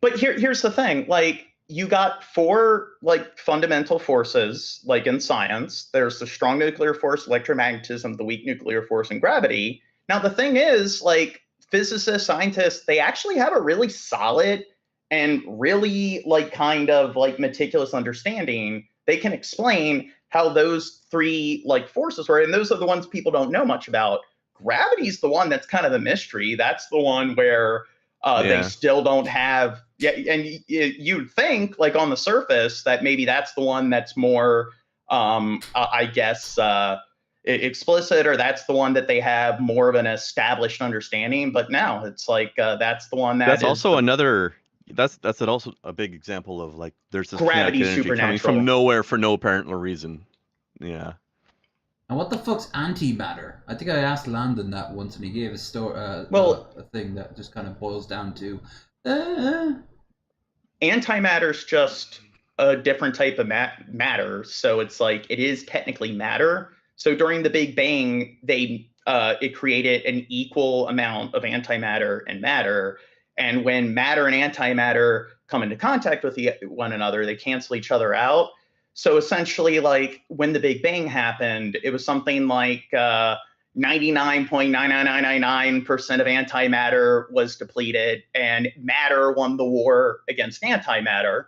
But here's the thing. Like, you got 4 like fundamental forces, like in science. There's the strong nuclear force, electromagnetism, the weak nuclear force, and gravity. Now, the thing is, like, physicists, scientists, they actually have a really solid and really like kind of like meticulous understanding. They can explain how those 3 like forces were, and those are the ones people don't know much about. Gravity's the one that's kind of the mystery. That's the one where they still don't have. Yeah, and you'd think, like, on the surface, that maybe that's the one that's more, I guess, explicit, or that's the one that they have more of an established understanding. But now it's like that's the one that's also another That's also a big example of like there's this Gravity kinetic energy coming supernatural. from nowhere for no apparent reason. Yeah. And what the fuck's antimatter? I think I asked Landon that once, and he gave a a thing that just kind of boils down to. Antimatter's just a different type of matter, so it's like it is technically matter. So during the Big Bang, it created an equal amount of antimatter and matter, and when matter and antimatter come into contact with one another, they cancel each other out. So essentially, like when the Big Bang happened, it was something like 99.99999% of antimatter was depleted, and matter won the war against antimatter.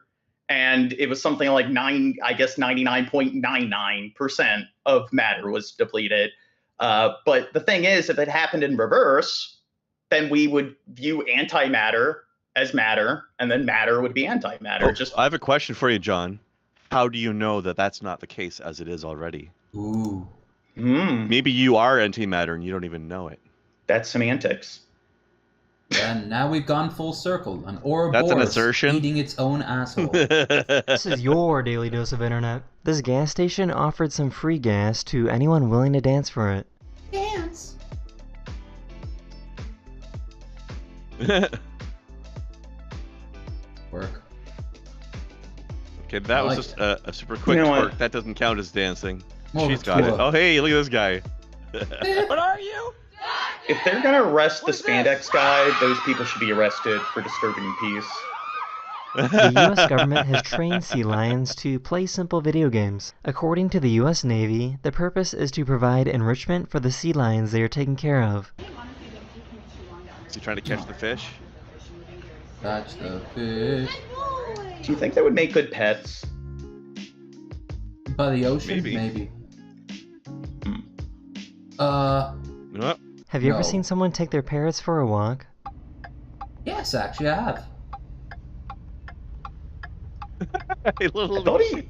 And it was something like 99.99% of matter was depleted. But the thing is, if it happened in reverse, then we would view antimatter as matter, and then matter would be antimatter. I have a question for you, John. How do you know that that's not the case as it is already? Ooh. Maybe you are antimatter and you don't even know it. That's semantics. And now we've gone full circle. An That's an Ouroboros assertion. eating its own asshole. This is your daily dose of internet. This gas station offered some free gas to anyone willing to dance for it. Dance. Work. Okay, that was just a super quick twerk. That doesn't count as dancing. More She's of a got it. twerk. Oh, hey, look at this guy. What are you? If they're gonna arrest the spandex guy, those people should be arrested for disturbing peace. The U.S. government has trained sea lions to play simple video games. According to the U.S. Navy, the purpose is to provide enrichment for the sea lions they are taking care of. Is he trying to catch the fish? Catch the fish. Do you think they would make good pets? By the ocean? Maybe. Maybe. Have you ever No. seen someone take their parrots for a walk? Yes, actually, I have.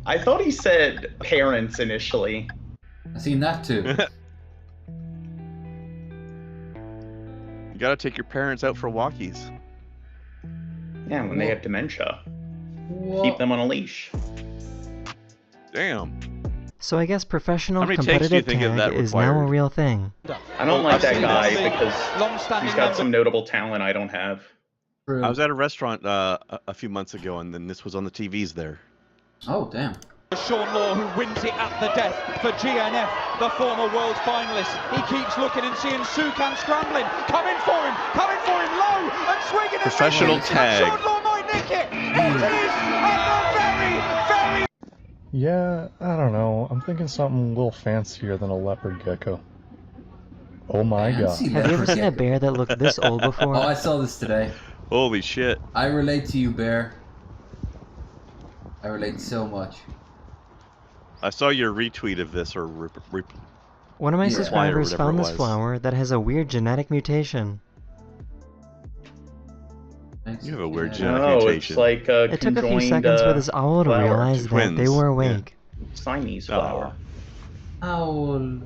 I thought he said parents initially. I've seen that too. You gotta take your parents out for walkies. Yeah, when they have dementia. What? Keep them on a leash. Damn. So I guess professional How many takes do you competitive think that tag is now a required? real thing. I don't like I've that seen guy this. because he's got some notable talent I don't have. I was at a restaurant a few months ago, and then this was on the TVs there. Oh, damn. Sean Law, who wins it at the death for GNF, the former world finalist. He keeps looking and seeing Sukan scrambling, coming for him low and swinging it. Professional tag. Sean Law might nick it. It is at the very Yeah, I don't know. I'm thinking something a little fancier than a leopard gecko. Oh my god. Have you ever seen a bear that looked this old before? Oh, I saw this today. Holy shit. I relate to you, Bear. I relate so much. I saw your retweet of this, or One of my reply or subscribers whatever found it this was. flower that has a weird genetic mutation. You have a weird No, genetic it's mutation. like a It took a few conjoined, seconds for this owl to flower. realize that they Twins. were Yeah. awake. Siamese flower. Owl.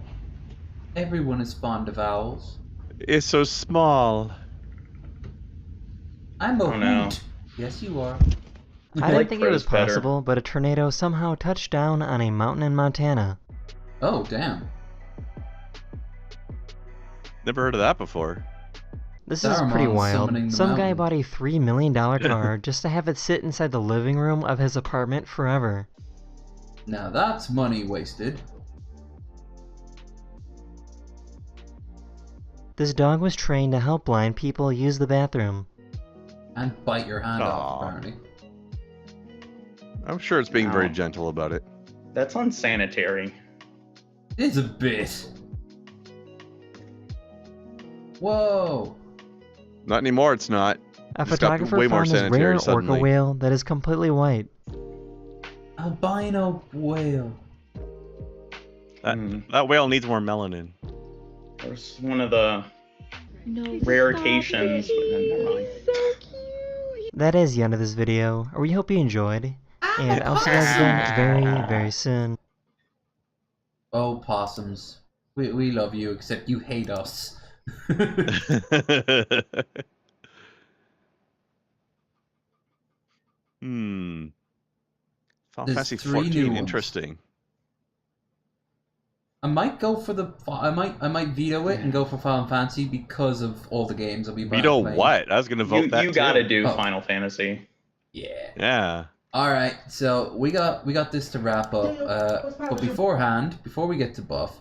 Everyone is fond of owls. It's so small. I'm a Oh, no. hoot. Yes, you are. I didn't think it was crows better. possible, but a tornado somehow touched down on a mountain in Montana. Oh, damn. Never heard of that before. This is pretty Saruman's wild. summoning the Some guy mountain. bought a $3 million car just to have it sit inside the living room of his apartment forever. Now that's money wasted. This dog was trained to help blind people use the bathroom. And bite your hand off, Aw. apparently. I'm sure it's being very Wow. gentle about it. That's unsanitary. It's a bit. Whoa. Not anymore, it's not. A It's got photographer way more found this sanitary rare orca suddenly. whale that is completely white. Albino whale. That whale needs more melanin. There's one of the rare occasions. But then, never mind. That is the end of this video. We hope you enjoyed, and I'll see you guys again very, very soon. Oh, possums. We love you, except you hate us. Final There's Fantasy 3 new 14. ones. Interesting. I might go for the. I might veto it and go for Final Fantasy because of all the games I'll be Veto playing. what? I was gonna vote that You too. gotta do Final Fantasy. Yeah. Yeah. All right, so we got this to wrap up. But beforehand, before we get to Buff,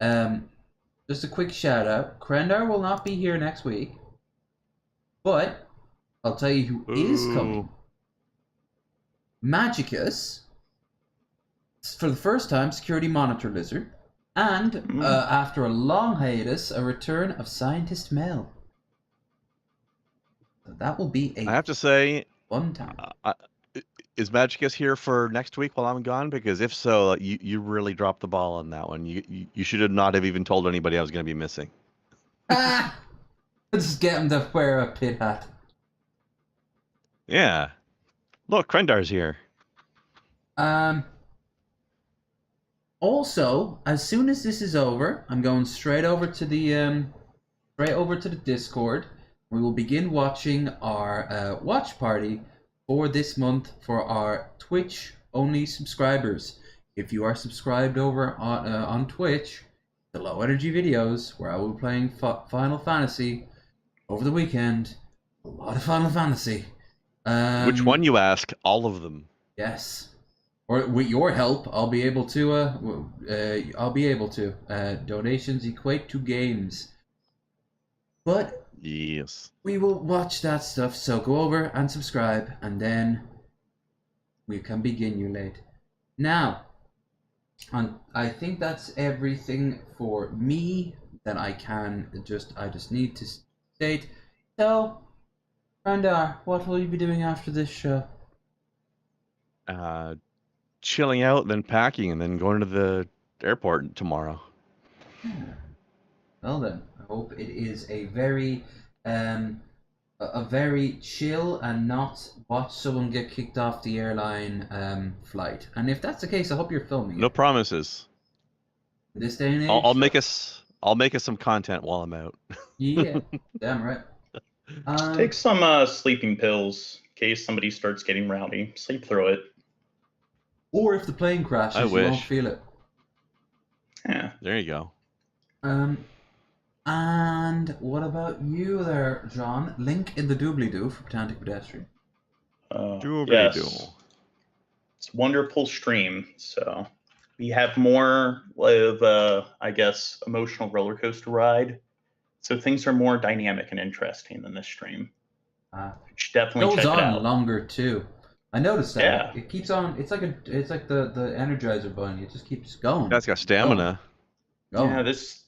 just a quick shout out. Krendar will not be here next week, but I'll tell you who is coming. Magicus, for the first time, Security Monitor Lizard, and after a long hiatus, a return of Scientist Mel. So that will be a I have to say, fun time. Is Magicus here for next week while I'm gone? Because if so, you really dropped the ball on that one. You should have not have even told anybody I was going to be missing. Let's just get him to wear a pit hat. Yeah. Look, Krendar's here. Also, as soon as this is over, I'm going straight over to the Discord. We will begin watching our watch party for this month for our Twitch only subscribers. If you are subscribed over on Twitch, the Low Energy videos where I will be playing Final Fantasy over the weekend. A lot of Final Fantasy. Which one, you ask? All of them. Yes. Or with your help, I'll be able to. Donations equate to games. But yes, we will watch that stuff. So go over and subscribe, and then we can begin you late. Now, I think that's everything for me that I just need to state. So, Krendar, what will you be doing after this show? Chilling out, then packing, and then going to the airport tomorrow. Well then, I hope it is a very chill and not watch someone get kicked off the airline flight. And if that's the case, I hope you're filming. No promises. This day and age, I'll make us some content while I'm out. Yeah, damn right. Take some sleeping pills in case somebody starts getting rowdy. Sleep through it. Or if the plane crashes, you won't feel it. Yeah. There you go. And what about you there, John? Link in the doobly-doo for Pedantic Pedestrian. Yes. It's a wonderful stream. So we have more of, I guess, emotional roller coaster ride. So things are more dynamic and interesting than this stream. You should definitely check it out. It goes on longer too. I noticed that. Yeah. It keeps on. It's like the Energizer Bunny. It just keeps going. That's got stamina. Yeah, this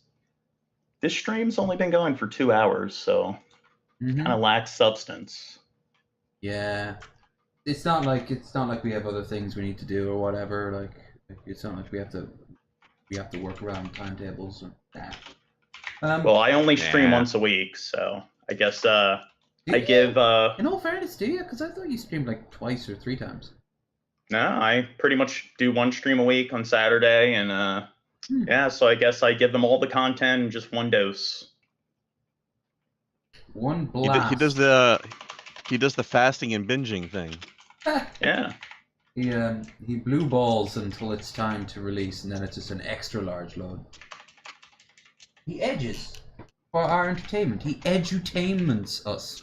stream's only been going for 2 hours, so kind of lacks substance. Yeah, it's not like we have other things we need to do or whatever. Like it's not like we have to work around timetables or that. Well, I only stream once a week, so I guess I give. In all fairness, do you? Because I thought you streamed like twice or 3 times. No, I pretty much do 1 stream a week on Saturday, and yeah, so I guess I give them all the content in just 1 dose. One blast. He does the fasting and binging thing. Yeah. He blue balls until it's time to release, and then it's just an extra large load. He edges for our entertainment. He edutainments us.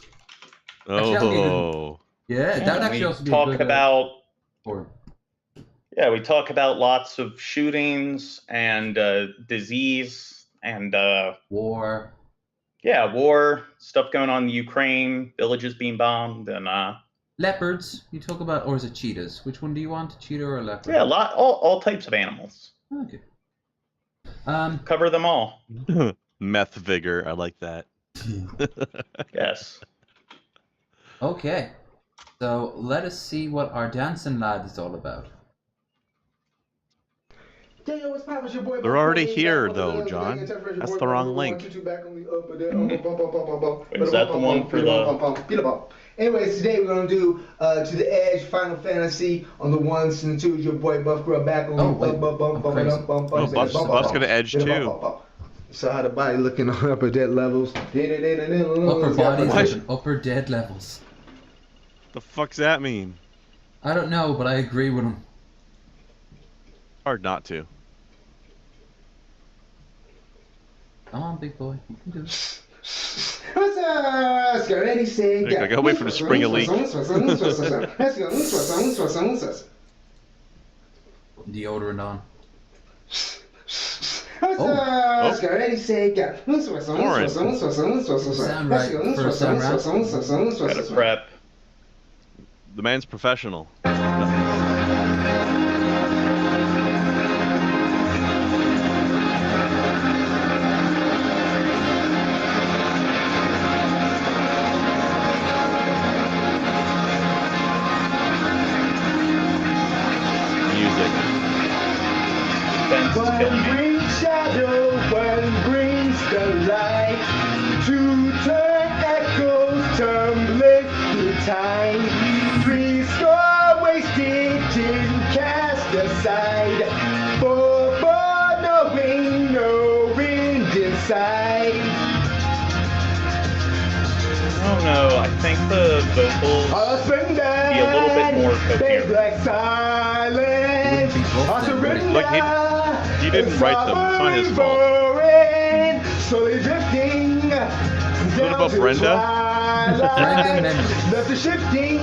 Oh. Yeah, that actually also be talk a good, about. Or Yeah, we talk about lots of shootings and disease and war. Yeah, war, stuff going on in the Ukraine, villages being bombed, and leopards. You talk about, or is it cheetahs? Which one do you want, a cheetah or a leopard? Yeah, all types of animals. Okay. Cover them all. Meth vigor, I like that. Yes. Okay, so let us see what our dancing lad is all about. They're already here, though, John. That's the wrong link. Is that the one for the... Anyways, today we're going to do To the Edge, Final Fantasy on the 1s and 2s. Your boy Buff Girl back on Buff's going to edge, too. So how the body looking on upper dead levels. Upper body, upper dead levels. The fuck's that mean? I don't know, but I agree with him. Hard not to. Come on, big boy. You can do it. I gotta wait for the spring a leak. Deodorant on. Sound right for sound right. Gotta prep. The man's professional. One brings shadow, one brings the light. Two turn echoes tumbling through time. Three score wasted didn't cast aside. Four knowing no wind inside. I don't know. I think the vocals be a little bit more coherent. Look, he didn't write them. It's not his fault. What about Brenda? Left the shifting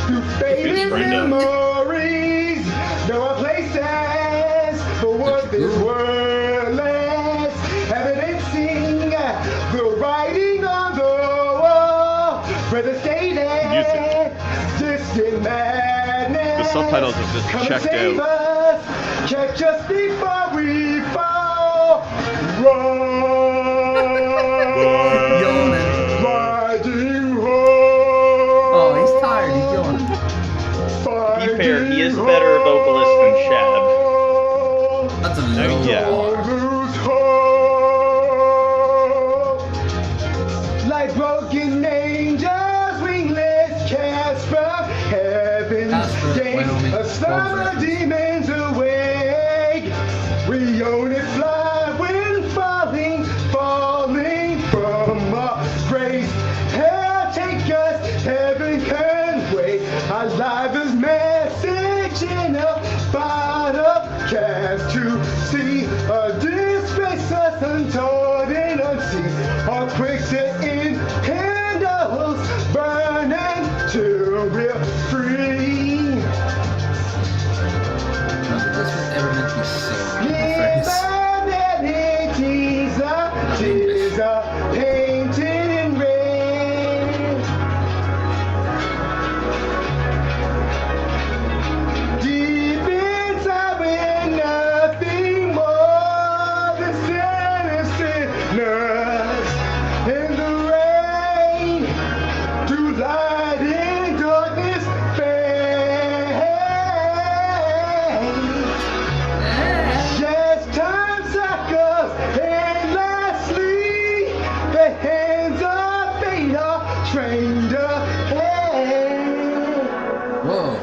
through fading memories. There are places for what is worthless, evidencing the writing on the wall. Where the stated distant madness. The subtitles have just checked out. Catch us before we fall. Run. Riding home. Oh, he's tired. He's yawning. To be fair, he is a better vocalist than Shab. That's a little like broken angels, wingless cast from heaven's gate. A slumber demons awake. We only fly when falling, falling from our grace. Hell take us, heaven can wait. Our life is message in a bottle cast to see. A disgrace us untold and unseen. All quick to end candles burning till we're free. This was ever meant to be so Tears are painted in red. Deep inside we're nothing more than sinners in the rain. To light in darkness fade. Yes, time suckers endlessly. The hands of fate are trained ahead. Whoa.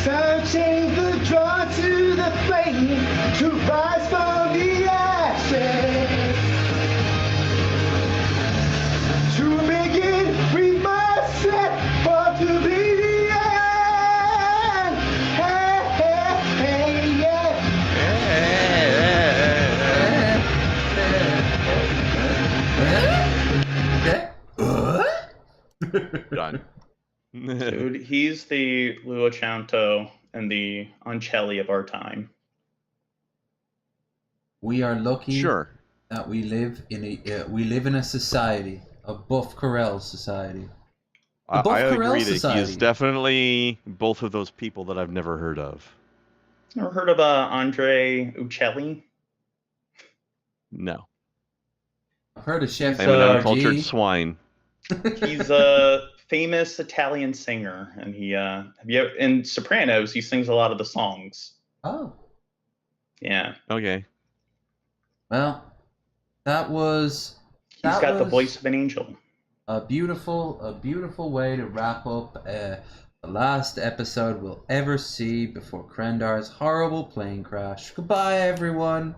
Time change the draw to the flame to rise from the ashes. To begin, we must set forth to the end. Hey, hey, hey, yeah. Done. Dude, he's the Luochanto and the Ancelli of our time. We are lucky Sure. that we live in a society, a Buff Corel society. A Buff I Corel agree that society. he is definitely both of those people that I've never heard of. Ever heard of Andre Uccelli? No. I've heard of Chef I'm an RG. uncultured swine. He's a famous Italian singer, and he in Sopranos he sings a lot of the songs. Oh. Yeah. Okay. Well, that was. He's got the voice of an angel. A beautiful way to wrap up the last episode we'll ever see before Krendar's horrible plane crash. Goodbye, everyone.